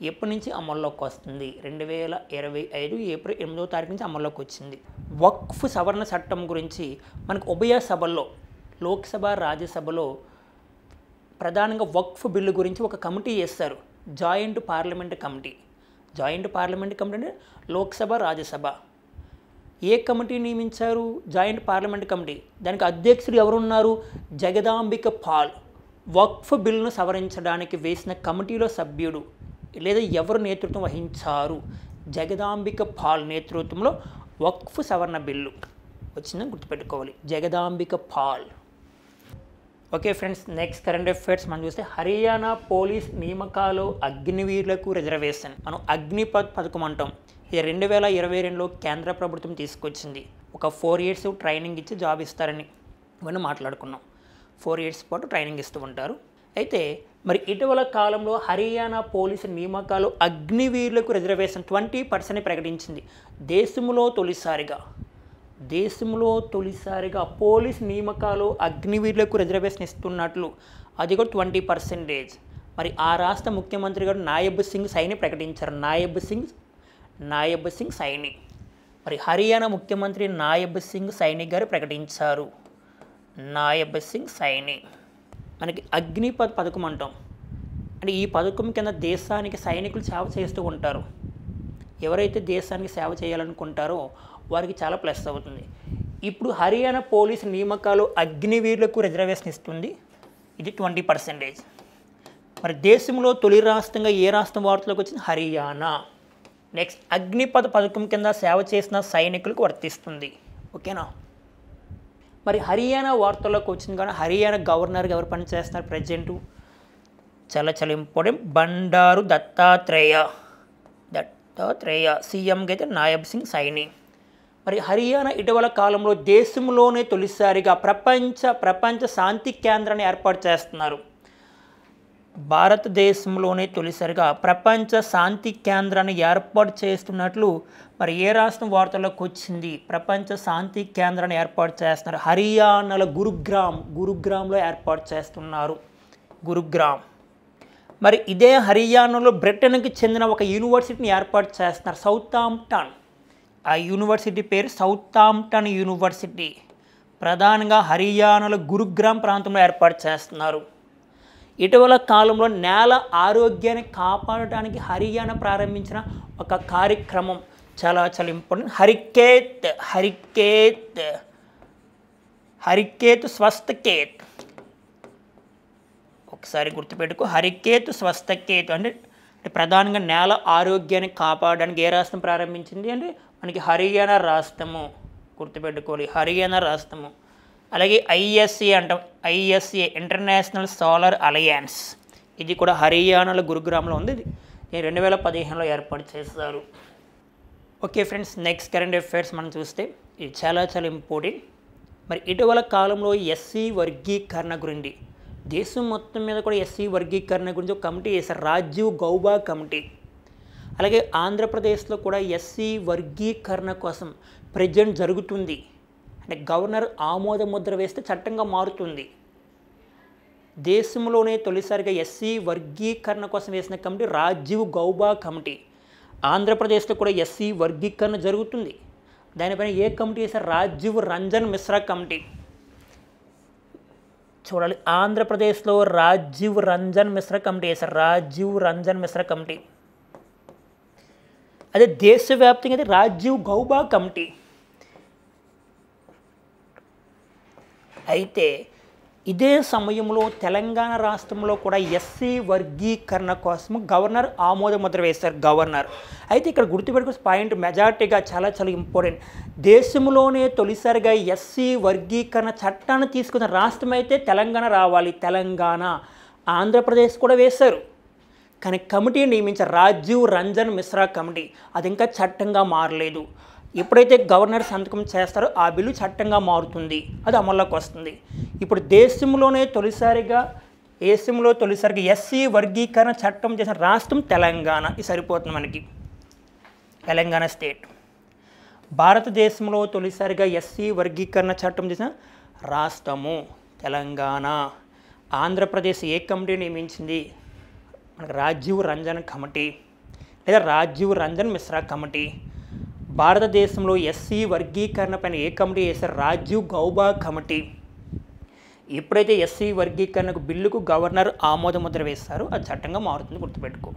ఎప్పటి నుంచి అమల్లోకి వస్తుంది? 2025 ఏప్రిల్ 8వ తారీఖు నుంచి అమల్లోకి వచ్చింది. వక్ఫ్ సవరణ చట్టం గురించి మనకు ఉభయ సభల్లో, లోక్సభ రాజ్యసభలో ప్రధానంగా వక్ఫ్ బిల్లు గురించి ఒక కమిటీ చేస్తారు, జాయింట్ పార్లమెంట్ కమిటీ అంటే లోక్సభ రాజ్యసభ. ఏ కమిటీ నియమించారు? Joint parliament committee. దానికి అధ్యక్షుడు ఎవరున్నారు? జగదాంబిక పాల్. వక్ఫ్ బిల్లును సవరించడానికి వేసిన కమిటీలో సభ్యుడు లేదా ఎవరు నేతృత్వం వహించారు? జగదాంబిక పాల్ నేతృత్వంలో వక్ఫ్ సవరణ బిల్లు వచ్చిందని గుర్తుపెట్టుకోవాలి. Jagadambika Pal. Okay friends, next current affairs మనం చూస్తే హర్యానా పోలీస్ నియామకాలు అగ్నివీరులకు రిజర్వేషన్. మనం అగ్నిపథ్ పథకం అంటాం. ఇది 2022లో కేంద్ర ప్రభుత్వం తీసుకొచ్చింది. ఒక 4 years ట్రైనింగ్ ఇచ్చి జాబ్ ఇస్తారని ఇవన్నీ మాట్లాడుకున్నాం. 4 years పాటు ట్రైనింగ్ ఇస్తూ ఉంటారు. అయితే మరి ఇటీవల కాలంలో హర్యానా పోలీసు నియామకాలు అగ్నివీరులకు రిజర్వేషన్ 20% ప్రకటించింది. దేశంలో తొలిసారిగా పోలీస్ నియామకాలు అగ్నివీరులకు రిజర్వేషన్ ఇస్తున్నట్లు, అది కూడా 20%. మరి ఆ రాష్ట్ర ముఖ్యమంత్రి గారు నాయబ్ సింగ్ సైని ప్రకటించారు. నాయబ్ సింగ్ సైని. మరి హర్యానా ముఖ్యమంత్రి నాయబ్ సింగ్ సైని గారు ప్రకటించారు. నాయబ్ సింగ్ సైని. మనకి అగ్నిపథ్ పథకం అంటాం. అంటే ఈ పథకం కింద దేశానికి సైనికులు సేవ చేస్తూ ఉంటారు. ఎవరైతే దేశానికి సేవ చేయాలనుకుంటారో వారికి చాలా ప్లస్ అవుతుంది. ఇప్పుడు హర్యానా పోలీసు నియామకాలు అగ్నివీరులకు రిజర్వేషన్ ఇస్తుంది. ఇది 20%. మరి దేశంలో తొలి రాష్ట్రంగా ఏ రాష్ట్రం వార్తలోకి వచ్చింది? హర్యానా. నెక్స్ట్ అగ్నిపథ్ పథకం కింద సేవ చేసిన సైనికులకు వర్తిస్తుంది. ఓకేనా? మరి హర్యానా వార్తల్లోకి వచ్చింది కానీ హర్యానా గవర్నర్గా ఎవరు పనిచేస్తున్నారు? ప్రెసిడెంటు చాలా చాలా ఇంపార్టెంట్. బండారు దత్తాత్రేయ సీఎంకి అయితే నాయబ్ సింగ్ సైని. మరి హర్యానా ఇటీవల కాలంలో దేశంలోనే తొలిసారిగా ప్రపంచ శాంతి కేంద్రాన్ని ఏర్పాటు చేస్తున్నారు. భారతదేశంలోనే తొలిసారిగా ప్రపంచ శాంతి కేంద్రాన్ని ఏర్పాటు చేస్తున్నట్లు మరి ఏ రాష్ట్రం వార్తల్లోకి వచ్చింది? ప్రపంచ శాంతి కేంద్రాన్ని ఏర్పాటు చేస్తున్నారు. హర్యానాలో గురుగ్రామ్లో ఏర్పాటు చేస్తున్నారు. గురుగ్రామ్. మరి ఇదే హర్యానాలో బ్రిటన్కి చెందిన ఒక యూనివర్సిటీని ఏర్పాటు చేస్తున్నారు, సౌతాంప్టన్. ఆ యూనివర్సిటీ పేరు సౌతాంప్టన్ యూనివర్సిటీ. ప్రధానంగా హర్యానాలో గురుగ్రామ్ ప్రాంతంలో ఏర్పాటు చేస్తున్నారు. ఇటీవల కాలంలో నేల ఆరోగ్యాన్ని కాపాడడానికి హర్యానా ప్రారంభించిన ఒక కార్యక్రమం చాలా చాలా ఇంపార్టెంట్. హరికేత్ స్వస్థకేత్. ఒకసారి గుర్తుపెట్టుకో, హరికేత్ స్వస్థకేత్ అంటే ప్రధానంగా నేల ఆరోగ్యాన్ని కాపాడడానికి ఏ రాష్ట్రం ప్రారంభించింది అంటే మనకి హర్యానా రాష్ట్రము. గుర్తుపెట్టుకోవాలి, హర్యానా రాష్ట్రము. అలాగే ఐఎస్ఏ అంటాం, ఐఎస్ఏ ఇంటర్నేషనల్ సోలార్ అలయన్స్. ఇది కూడా హర్యానాలో గురుగ్రామ్లో ఉంది. ఇది 2015లో ఏర్పాటు చేశారు. Okay friends, next current affairs మనం చూస్తే ఇది చాలా చాలా ఇంపార్టెంట్. మరి ఇటీవల కాలంలో ఎస్సీ వర్గీకరణ గురించి దేశం మొత్తం మీద కూడా ఎస్సీ వర్గీకరణ గురించి ఒక కమిటీ వేశారు, రాజీవ్ గౌబా కమిటీ. అలాగే ఆంధ్రప్రదేశ్లో కూడా ఎస్సీ వర్గీకరణ కోసం ప్రజెంట్ జరుగుతుంది. అంటే గవర్నర్ ఆమోద ముద్ర వేస్తే చట్టంగా మారుతుంది. దేశంలోనే తొలిసారిగా ఎస్సీ వర్గీకరణ కోసం వేసిన కమిటీ రాజీవ్ గౌబా కమిటీ. ఆంధ్రప్రదేశ్లో కూడా ఎస్సీ వర్గీకరణ జరుగుతుంది. దానిపైన ఏ కమిటీ వేశారు? రాజీవ్ రంజన్ మిశ్రా కమిటీ. చూడాలి, ఆంధ్రప్రదేశ్లో రాజీవ్ రంజన్ మిశ్రా కమిటీ వేశారు, రాజీవ్ రంజన్ మిశ్రా కమిటీ. అదే దేశవ్యాప్తంగా అయితే రాజీవ్ గౌబా కమిటీ. అయితే ఇదే సమయంలో తెలంగాణ రాష్ట్రంలో కూడా ఎస్సీ వర్గీకరణ కోసం గవర్నర్ ఆమోద ముద్ర వేశారు, గవర్నర్. అయితే ఇక్కడ గుర్తుపెట్టుకునే పాయింట్ మెజార్టీగా చాలా చాలా ఇంపార్టెంట్. దేశంలోనే తొలిసారిగా ఎస్సీ వర్గీకరణ చట్టాన్ని తీసుకున్న రాష్ట్రం అయితే తెలంగాణ రావాలి. తెలంగాణ, ఆంధ్రప్రదేశ్ కూడా వేశారు. కానీ కమిటీ నియమించారు, రాజీవ్ రంజన్ మిశ్రా కమిటీ. అది ఇంకా చట్టంగా మారలేదు. ఎప్పుడైతే గవర్నర్ సంతకం చేస్తారో ఆ బిల్లు చట్టంగా మారుతుంది, అది అమల్లోకి వస్తుంది. ఇప్పుడు దేశంలో తొలిసారిగా ఎస్సీ వర్గీకరణ చట్టం చేసిన రాష్ట్రం తెలంగాణ. ఇది సరిపోతుంది మనకి, తెలంగాణ స్టేట్. భారతదేశంలో తొలిసారిగా ఎస్సీ వర్గీకరణ చట్టం చేసిన రాష్ట్రము తెలంగాణ. ఆంధ్రప్రదేశ్ ఏ కమిటీ నియమించింది? మనకు రాజీవ్ రంజన్ కమిటీ లేదా రాజీవ్ రంజన్ మిశ్రా కమిటీ. భారతదేశంలో ఎస్సీ వర్గీకరణ పైన ఏ కమిటీ వేశారు? రాజీవ్ గౌబా కమిటీ. ఎప్పుడైతే ఎస్సీ వర్గీకరణకు బిల్లుకు గవర్నర్ ఆమోద ముద్ర వేస్తారో అది చట్టంగా మారుతుంది, గుర్తుపెట్టుకో.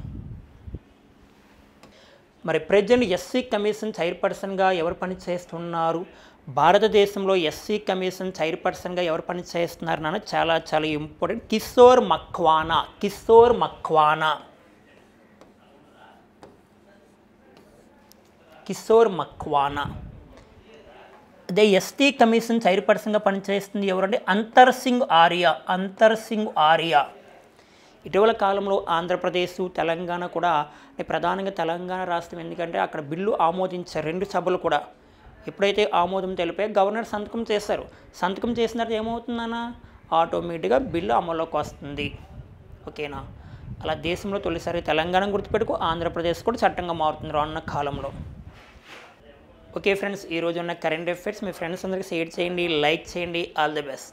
మరి ప్రెజెంట్ ఎస్సీ కమిషన్ చైర్పర్సన్గా ఎవరు పనిచేస్తున్నారు? భారతదేశంలో ఎస్సీ కమిషన్ చైర్పర్సన్గా ఎవరు పనిచేస్తున్నారు నాన్న? చాలా చాలా ఇంపార్టెంట్, కిషోర్ మక్వానా. అదే ఎస్టీ కమిషన్ చైర్పర్సన్గా పనిచేస్తుంది ఎవరంటే అంతర్ సింగ్ ఆర్య. ఇటీవల కాలంలో ఆంధ్రప్రదేశ్, తెలంగాణ కూడా, ప్రధానంగా తెలంగాణ రాష్ట్రం, ఎందుకంటే అక్కడ బిల్లు ఆమోదించారు 2 సభలు కూడా. ఎప్పుడైతే ఆమోదం తెలిపే గవర్నర్ సంతకం చేశారు, సంతకం చేసిన తర్వాత ఏమవుతుందన్న ఆటోమేటిక్గా బిల్లు అమల్లోకి వస్తుంది. ఓకేనా? అలా దేశంలో తొలిసారి తెలంగాణ గుర్తుపెట్టుకో, ఆంధ్రప్రదేశ్ కూడా చట్టంగా మారుతుంది రానున్న కాలంలో. ఓకే ఫ్రెండ్స్, ఈరోజు ఉన్న కరెంట్ అఫైర్స్ మీ ఫ్రెండ్స్ అందరికీ షేర్ చేయండి, లైక్ చేయండి. All the best.